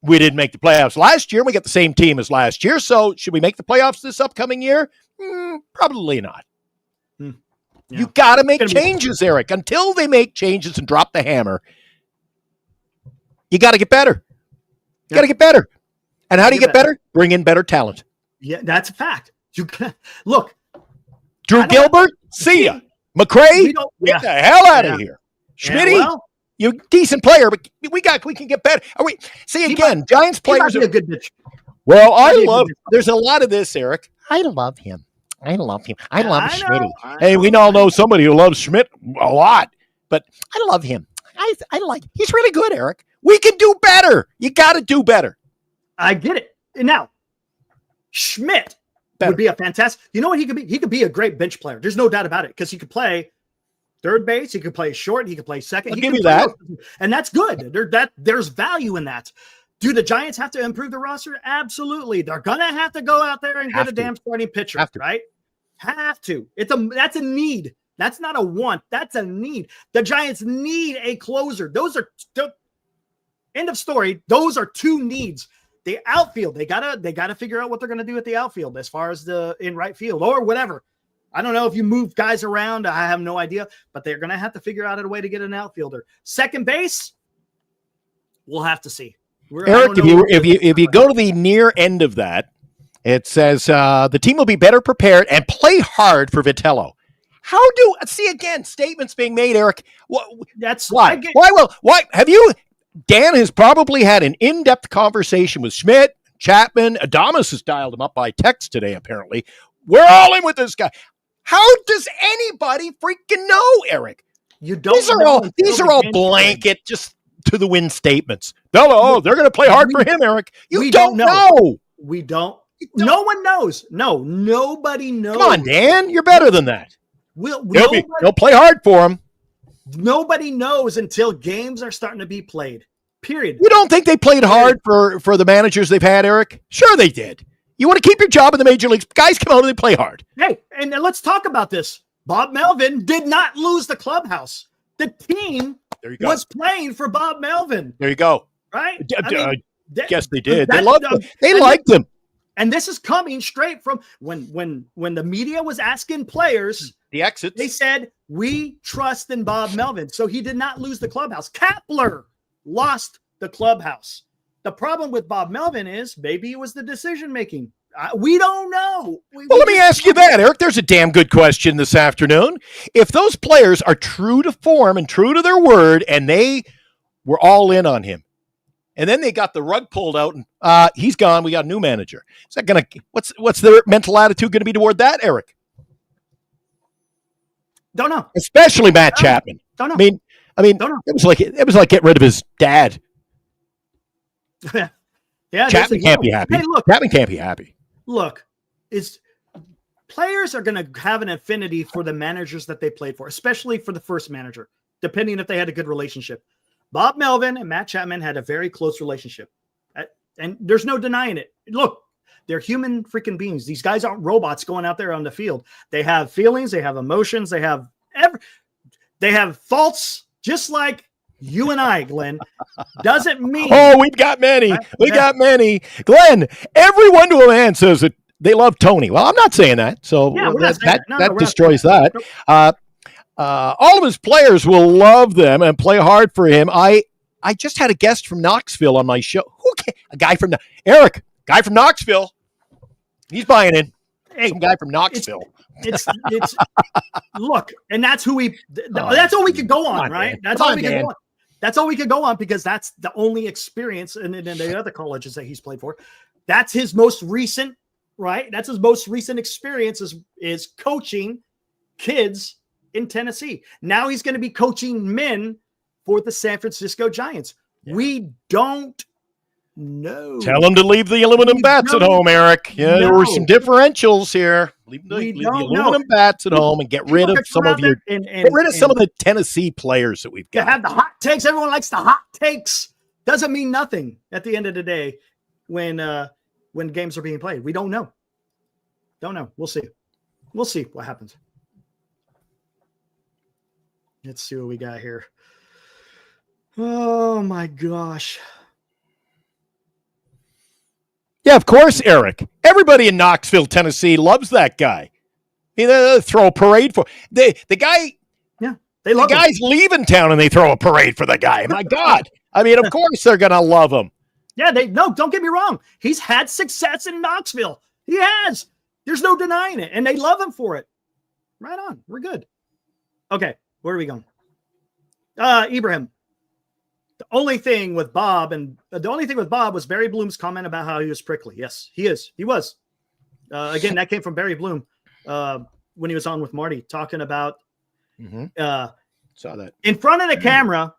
we didn't make the playoffs last year. We got the same team as last year. So should we make the playoffs this upcoming year? Probably not. Yeah. You got to make changes, Eric. Until they make changes and drop the hammer, you got to get better. You got to get better. And how do you get better? Bring in better talent. Yeah, that's a fact. Look. Drew Gilbert, see ya. McRae, get the hell out of here. Schmitty, you're a decent player, but we can get better. Giants players are a good bitch. Well, there's a lot of this, Eric. I love him. I love Schmitty. Hey, we all know somebody who loves Schmidt a lot, but I love him. He's really good, Eric. We can do better. You got to do better. I get it. And now, Schmidt would be a fantastic. You know what he could be? He could be a great bench player. There's no doubt about it because he could play third base. He could play short. He could play second. I'll give you that. And that's good. There's value in that. Do the Giants have to improve the roster? Absolutely. They're going to have to go out there and get a damn starting pitcher, right? Have to. That's a need. That's not a want. That's a need. The Giants need a closer. Those are end of story. Those are two needs. The outfield, they gotta figure out what they're gonna do at the outfield as far as in right field or whatever. I don't know if you move guys around. I have no idea, but they're gonna have to figure out a way to get an outfielder. Second base, we'll have to see. Eric, if you go to the near end of that, it says the team will be better prepared and play hard for Vitello. Statements being made, Eric. Why have you? Dan has probably had an in-depth conversation with Schmidt, Chapman. Adamas has dialed him up by text today, apparently. We're all in with this guy. How does anybody freaking know, Eric? You don't. These are all blanket, just to the wind statements. They're going to play hard for him, Eric. We don't know. We don't. No one knows. No, nobody knows. Come on, Dan. You're better than that. They'll play hard for him. Nobody knows until games are starting to be played. Period. You don't think they played hard for the managers they've had, Eric? Sure they did. You want to keep your job in the major leagues? Guys come out and they play hard. Hey, and let's talk about this. Bob Melvin did not lose the clubhouse. The team was playing for Bob Melvin. There you go. Right? Yes, they did. They loved him. They liked him. And this is coming straight from when the media was asking players the exits. They said, we trust in Bob Melvin. So he did not lose the clubhouse. Kapler lost the clubhouse. The problem with Bob Melvin is maybe it was the decision-making. We don't know. Let me ask you that, Eric. There's a damn good question this afternoon. If those players are true to form and true to their word, and they were all in on him, and then they got the rug pulled out, and he's gone, we got a new manager. Is that going to what's their mental attitude going to be toward that, Eric? Don't know. Especially Matt Chapman. Don't know. I mean, don't know. it was like getting rid of his dad. Yeah, Chapman can't be happy. Hey, look, Chapman can't be happy. Look, players are going to have an affinity for the managers that they played for, especially for the first manager, depending if they had a good relationship. Bob Melvin and Matt Chapman had a very close relationship, and there's no denying it. Look, they're human freaking beings. These guys aren't robots going out there on the field. They have feelings, they have emotions, they have faults, just like you and I, Glenn. Doesn't mean. Oh, we've got many. We got many. Glenn, everyone to a man says that they love Tony. Well, I'm not saying that. So that destroys that. All of his players will love them and play hard for him. I just had a guest from Knoxville on my show. A guy from Eric, guy from Knoxville. He's buying in. Hey, Some guy from Knoxville. It's look, and that's who that's all we could go on, right? Man. That's all we could go on. That's all we could go on because that's the only experience, and then the other colleges that he's played for. That's his most recent, right? That's his most recent experience is coaching kids in Tennessee. Now he's going to be coaching men for the San Francisco Giants. Yeah. We don't know. Tell him to leave the aluminum bats at home, Eric. Yeah, there were some differentials here. Leave the aluminum bats at home and get rid of some of your some of the Tennessee players that we've got. To have the hot takes. Everyone likes the hot takes. Doesn't mean nothing at the end of the day when games are being played. We don't know. Don't know. We'll see. We'll see what happens. Let's see what we got here. Oh my gosh. Yeah, of course, Eric. Everybody in Knoxville, Tennessee loves that guy. They throw a parade for the guy. Yeah, they love the guy's leaving town and they throw a parade for the guy. My God. I mean, of course they're going to love him. Yeah, don't get me wrong. He's had success in Knoxville. He has. There's no denying it. And they love him for it. Right on. We're good. Okay. Where are we going? Ibrahim. The only thing with Bob was Barry Bloom's comment about how he was prickly. Yes, he is. He was. Again, that came from Barry Bloom when he was on with Marty talking about. Saw that in front of the camera.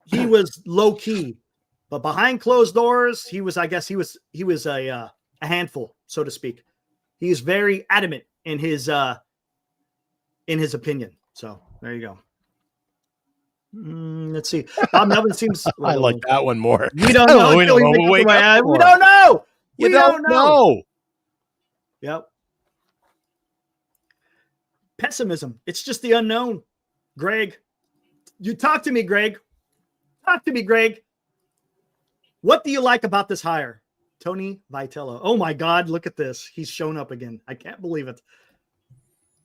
He was low key, but behind closed doors, he was a handful, so to speak. He is very adamant in his opinion. So there you go. Let's see. Bob Melvin seems. I like that one more. We don't know. We don't know. You don't know. Yep. Pessimism. It's just the unknown. Greg, you talk to me, Greg. Talk to me, Greg. What do you like about this hire? Tony Vitello. Oh my God, look at this. He's shown up again. I can't believe it.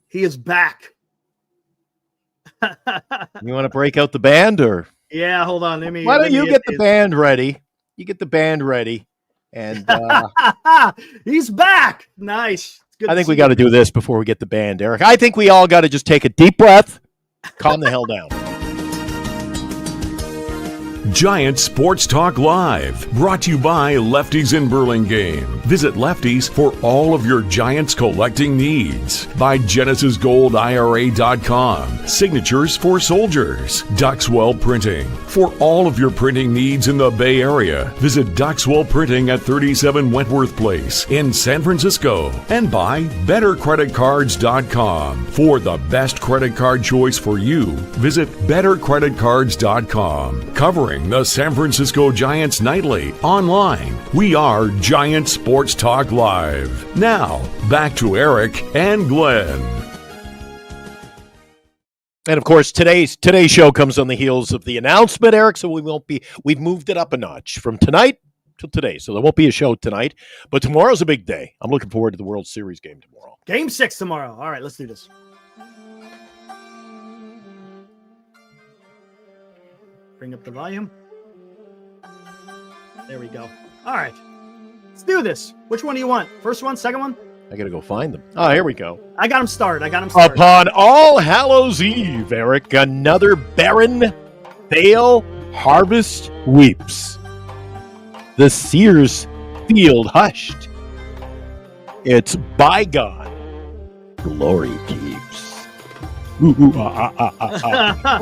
He is back. You want to break out the band or? Yeah, hold on. Why don't you get the band ready? You get the band ready. And he's back. Nice. I think we got to do this before we get the band, Eric. I think we all got to just take a deep breath, calm the hell down. Giant Sports Talk Live, brought to you by Lefties in Burlingame. Visit Lefties for all of your Giants collecting needs. By GenesisGoldIRA.com, signatures for soldiers. Duxwell Printing, for all of your printing needs in the Bay Area. Visit Duxwell Printing at 37 Wentworth Place in San Francisco. And by BetterCreditCards.com, for the best credit card choice for you. Visit BetterCreditCards.com, covering the San Francisco Giants nightly. Online, we are Giant Sports Talk Live. Now, back to Eric and Glenn. And of course, today's show comes on the heels of the announcement, Eric, so we've moved it up a notch from tonight to today. So there won't be a show tonight, but tomorrow's a big day. I'm looking forward to the World Series game tomorrow. Game 6 tomorrow. All right, let's do this. Bring up the volume. There we go. All right. Let's do this. Which one do you want? First one? Second one? I got to go find them. Oh, here we go. I got them started. Upon All Hallows Eve, Eric, another barren, bale harvest weeps. The seer's field hushed. Its bygone glory keeps. Where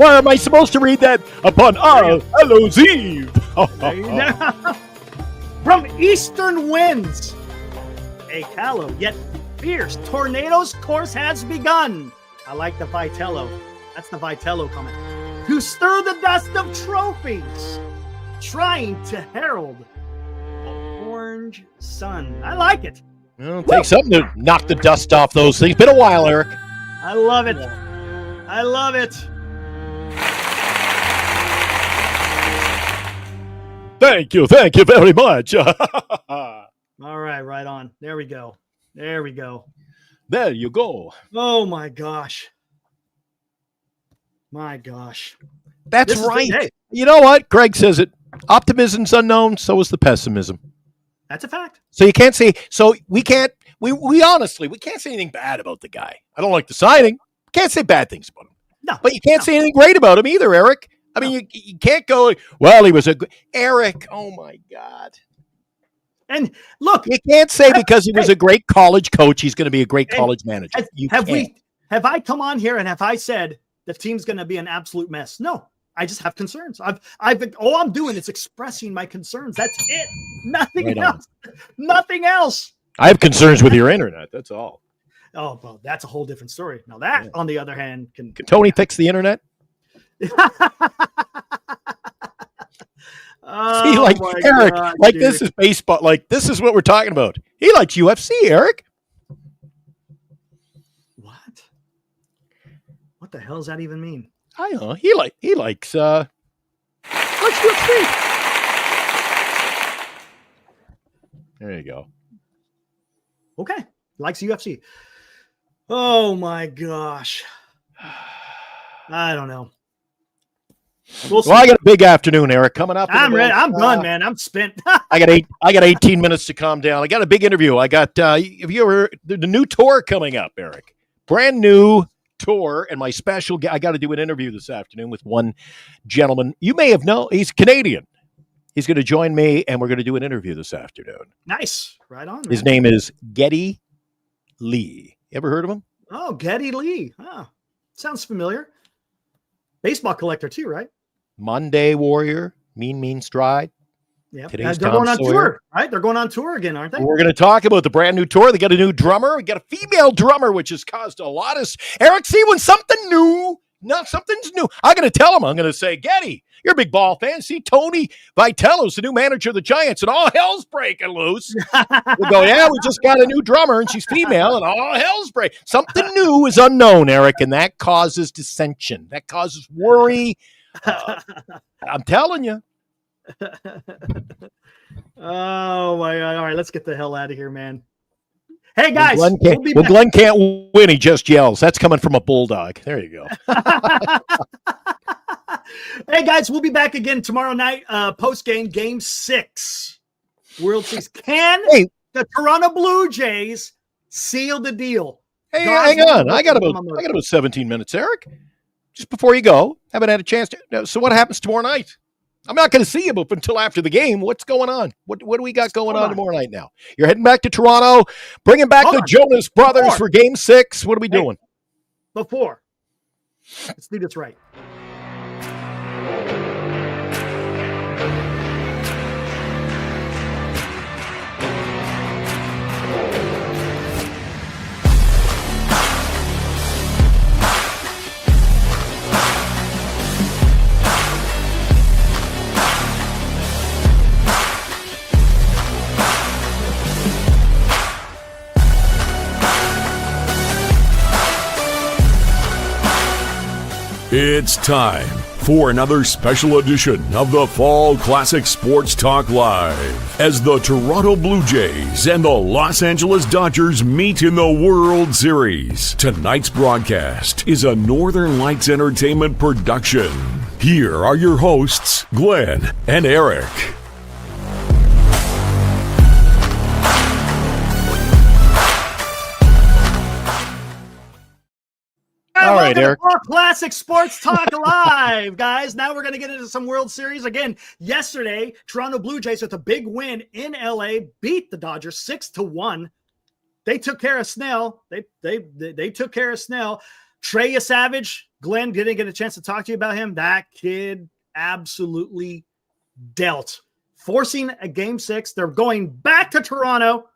am I supposed to read that? Upon All Hallows Eve. From eastern winds, a callow yet fierce tornado's course has begun. I like the Vitello. That's the Vitello comment. To stir the dust of trophies, trying to herald the orange sun. I like it. Well, take something to knock the dust off those things. Been a while, Eric. I love it. I love it. Thank you very much. All right, right on. There we go. There you go. Oh my gosh. My gosh. That's This is right. hey, You know what? Greg says it. Optimism's unknown, so is the pessimism. that's a fact. So you can't say, so we can't, we honestly, we can't say anything bad about the guy. I don't like the signing. Can't say bad things about him. No. But you can't say anything great about him either, Eric. I mean, you can't go, well, he was a good, Eric, oh my God. And look, You can't say because he was a great college coach, he's going to be a great college manager. Have I come on here and have I said the team's going to be an absolute mess? No, I just have concerns. All I'm doing is expressing my concerns. That's it. Nothing else. Nothing else. I have concerns with your internet. That's all. Oh, well, that's a whole different story. Now that, on the other hand, can Tony fix the internet? Oh, See, like Eric, God, like dude. this is baseball. Like this is what we're talking about. He likes UFC, Eric. What the hell does that even mean? I don't know. He likes UFC. There you go. Okay, likes UFC. Oh my gosh, I don't know. We'll I got a big afternoon, Eric, coming up. I'm ready. I'm done, man. I'm spent. I got 18 minutes to calm down. I got a big interview. I got have you ever the new tour coming up, Eric? Brand new tour, and my special I got to do an interview this afternoon with one gentleman. You may have known he's Canadian. He's going to join me, and we're going to do an interview this afternoon. Nice, right on. Man. His name is Geddy Lee. You ever heard of him? Oh, Geddy Lee. Oh, sounds familiar. Baseball collector too, right? Monday Warrior, Mean Stride. Yeah, Today's they're Tom going on Sawyer. tour, right? They're going on tour again, aren't they? We're going to talk about the brand new tour. They got a new drummer. We got a female drummer, which has caused a lot of. Eric, see when something's new. I'm going to tell him. I'm going to say, Geddy, you're a big ball fan. See, Tony Vitello's the new manager of the Giants, and all hell's breaking loose. We'll go, yeah, we just got a new drummer, and she's female, and all hell's breaking. Something new is unknown, Eric, and that causes dissension. That causes worry. I'm telling you. Oh my God! All right, let's get the hell out of here, man. Hey guys, Glenn can't win. He just yells. That's coming from a bulldog. There you go. Hey guys, we'll be back again tomorrow night. Post game 6, World Series. Can the Toronto Blue Jays seal the deal? Hey, hang on. I got about 17 minutes, Eric. Just before you go, haven't had a chance to. So what happens tomorrow night? I'm not going to see you until after the game. What's going on? What do we got going on tomorrow night now? You're heading back to Toronto, bringing back the Jonas Brothers for Game 6. What are we doing? Before. Let's do this right. It's time for another special edition of the Fall Classic Sports Talk Live as the Toronto Blue Jays and the Los Angeles Dodgers meet in the World Series. Tonight's broadcast is a Northern Lights Entertainment production. Here are your hosts, Glenn and Eric. All right, Eric. Classic Sports Talk Live, guys. Now we're going to get into some World Series. Again, yesterday, Toronto Blue Jays with a big win in LA beat the Dodgers 6-1. They took care of Snell. They took care of Snell. Trey Savage, Glenn, didn't get a chance to talk to you about him. That kid absolutely dealt. Forcing a Game 6. They're going back to Toronto.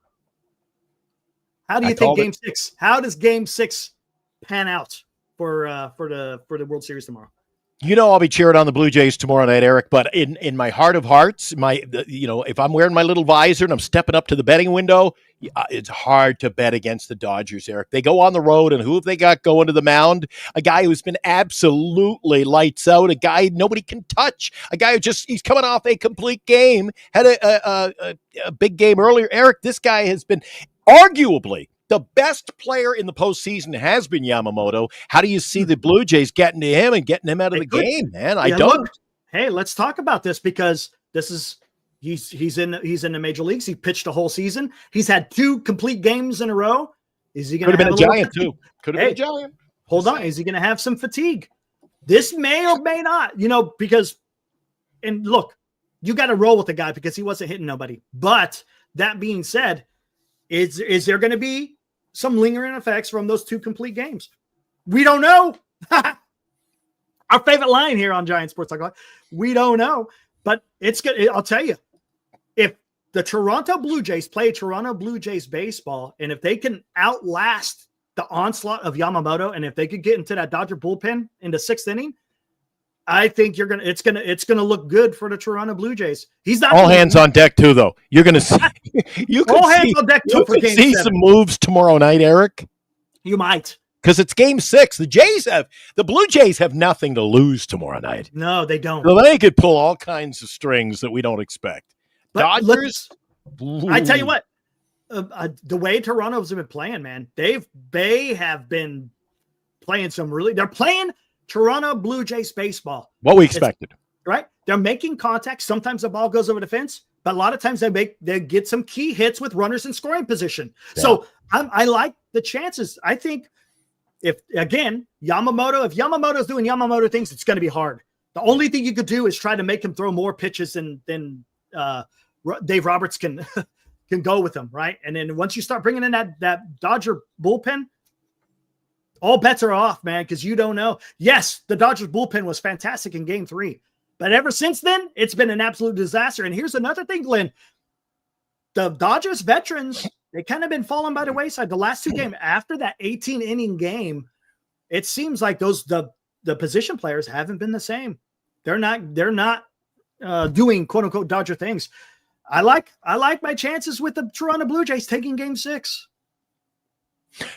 How do you think Game 6? How does Game 6 pan out for the World Series tomorrow? You know, I'll be cheering on the Blue Jays tomorrow night, Eric, but in my heart of hearts, if I'm wearing my little visor and I'm stepping up to the betting window, it's hard to bet against the Dodgers, Eric. They go on the road, and who have they got going to the mound? A guy who's been absolutely lights out, a guy nobody can touch, a guy he's coming off a complete game, had a big game earlier. Eric, this guy has been arguably the best player in the postseason has been Yamamoto. How do you see the Blue Jays getting to him and getting him out of the game, man? I don't. Look, hey, let's talk about this because this is he's in the major leagues. He pitched a whole season. He's had 2 complete games in a row. Is he going to Could have been a little giant fatigue? too. Could have been a giant. Hold on. Is he going to have some fatigue? This may or may not, because, and look, you got to roll with the guy because he wasn't hitting nobody. But that being said, is there going to be some lingering effects from those 2 complete games? We don't know. Our favorite line here on Giant Sports Talk. We don't know, but it's good. I'll tell you, if the Toronto Blue Jays play Toronto Blue Jays baseball, and if they can outlast the onslaught of Yamamoto, and if they could get into that Dodger bullpen in the 6th inning, I think it's gonna look good for the Toronto Blue Jays. He's not all hands on deck too, though. You're gonna see all hands on deck too for game 7. See some moves tomorrow night, Eric. You might, because it's game 6. The Blue Jays have nothing to lose tomorrow night. No, they don't. So they could pull all kinds of strings that we don't expect. But Dodgers. I tell you what, the way Toronto's been playing, man, they have been playing they're playing Toronto Blue Jays baseball. What we expected. Right? They're making contact. Sometimes the ball goes over the fence, but a lot of times they get some key hits with runners in scoring position. Yeah. So I like the chances. I think if Yamamoto's doing Yamamoto things, it's going to be hard. The only thing you could do is try to make him throw more pitches than Dave Roberts can go with him, right? And then once you start bringing in that Dodger bullpen, all bets are off, man, because you don't know. Yes, the Dodgers bullpen was fantastic in game 3, but ever since then, it's been an absolute disaster. And here's another thing, Glenn. The Dodgers veterans, they kind of been falling by the wayside. The last 2 games after that 18-inning game, it seems like the position players haven't been the same. They're not doing quote unquote Dodger things. I like my chances with the Toronto Blue Jays taking game 6.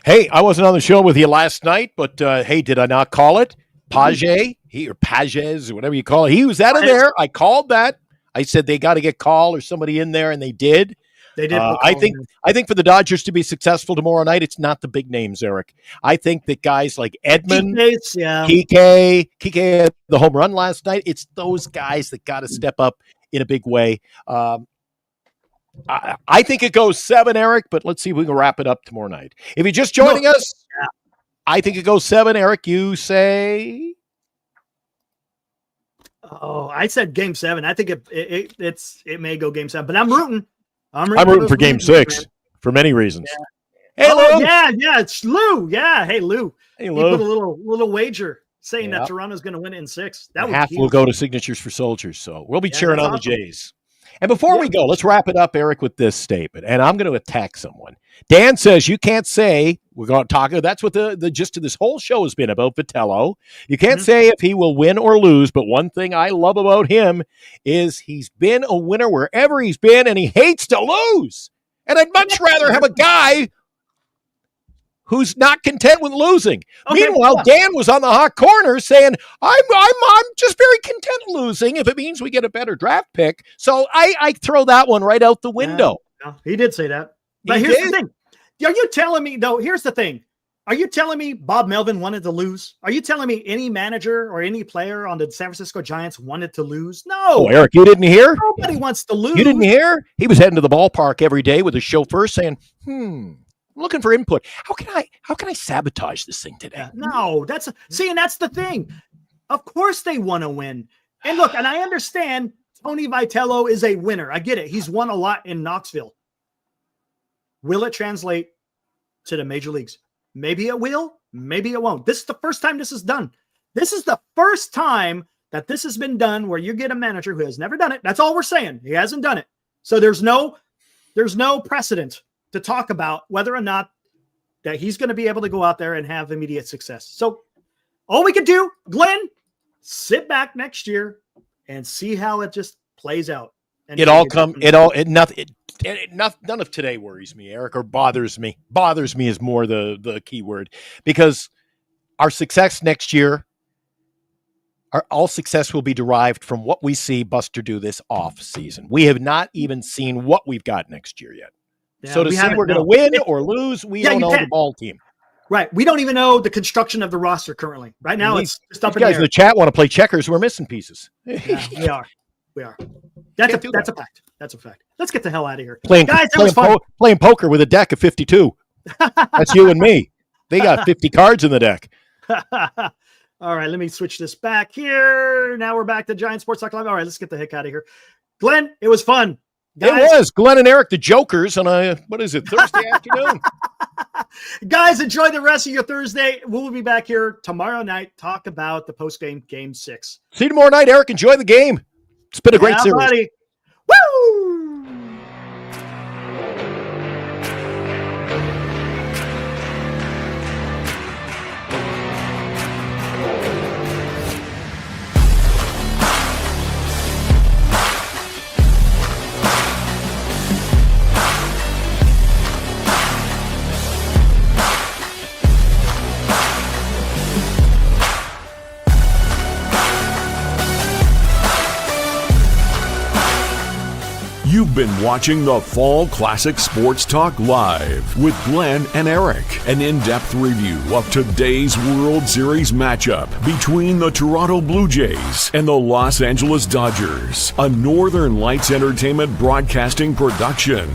Hey, I wasn't on the show with you last night, but hey, did I not call it? Pages, or whatever you call it. He was out of there. I called that. I said they got to get Call or somebody in there, and they did. They did. I think for the Dodgers to be successful tomorrow night, it's not the big names, Eric. I think that guys like Edmund, Kike had the home run last night. It's those guys that got to step up in a big way. I think it goes 7, Eric, but let's see if we can wrap it up tomorrow night. If you're just joining us, I think it goes 7, Eric. You say? Oh, I said game 7. I think it may go game 7, but I'm rooting. I'm rooting for game 6 for many reasons. Yeah. Hey, Lou. Yeah, it's Lou. Yeah, hey, Lou. He put a little wager saying that Toronto's going to win it in 6. That half will go to Signatures for Soldiers, so we'll be cheering on the Jays. And before we go, let's wrap it up, Eric, with this statement. And I'm going to attack someone. Dan says you can't say, we're going to talk, that's what the gist of this whole show has been about Vitello. You can't say if he will win or lose, but one thing I love about him is he's been a winner wherever he's been, and he hates to lose. And I'd much rather have a guy who's not content with losing. Okay, meanwhile, Dan was on the hot corner saying, I'm just very content losing if it means we get a better draft pick. So I throw that one right out the window. Yeah, he did say that. But here's the thing. Are you telling me, though, here's the thing. Are you telling me Bob Melvin wanted to lose? Are you telling me any manager or any player on the San Francisco Giants wanted to lose? No. Oh, Eric, you didn't hear? Nobody wants to lose. You didn't hear? He was heading to the ballpark every day with his chauffeur saying, looking for input. How can I sabotage this thing today? Yeah, no, and that's the thing. Of course they want to win. And look, and I understand Tony Vitello is a winner. I get it. He's won a lot in Knoxville. Will it translate to the major leagues? Maybe it will. Maybe it won't. This is the first time this is done. This is the first time that this has been done where you get a manager who has never done it. That's all we're saying. He hasn't done it. So there's no precedent to talk about whether or not that he's going to be able to go out there and have immediate success. So all we could do, Glenn, sit back next year and see how it just plays out. And none of today worries me, Eric, or bothers me. Bothers me is more the key word, because our success next year, all success will be derived from what we see Buster do this off season. We have not even seen what we've got next year yet. Yeah, So to we see haven't- we're going to no. win It- or lose, we Yeah, don't you know the can't. ball team. Right. We don't even know the construction of the roster currently. Right now, These- it's just up These in the guys in air. the chat want to play checkers. We're missing pieces. Yeah, we are. We are. That's Can't do a fact. That's a fact. Let's get the hell out of here. Playing, Guys, that playing, was fun. playing poker with a deck of 52. That's you and me. They got 50 cards in the deck. All right, let me switch this back here. Now we're back to Giant Sports Talk Live. All right, let's get the heck out of here. Glenn, it was fun. Guys, It was Glenn and Eric, the Jokers, on a, what is it, Thursday afternoon? guys, enjoy the rest of your Thursday. We'll be back here tomorrow night. Talk about the post-game game 6. See you tomorrow night, Eric. Enjoy the game. It's been a great Yeah, series. buddy. Woo! You've been watching the Fall Classic Sports Talk Live with Glenn and Eric. An in-depth review of today's World Series matchup between the Toronto Blue Jays and the Los Angeles Dodgers. A Northern Lights Entertainment Broadcasting production.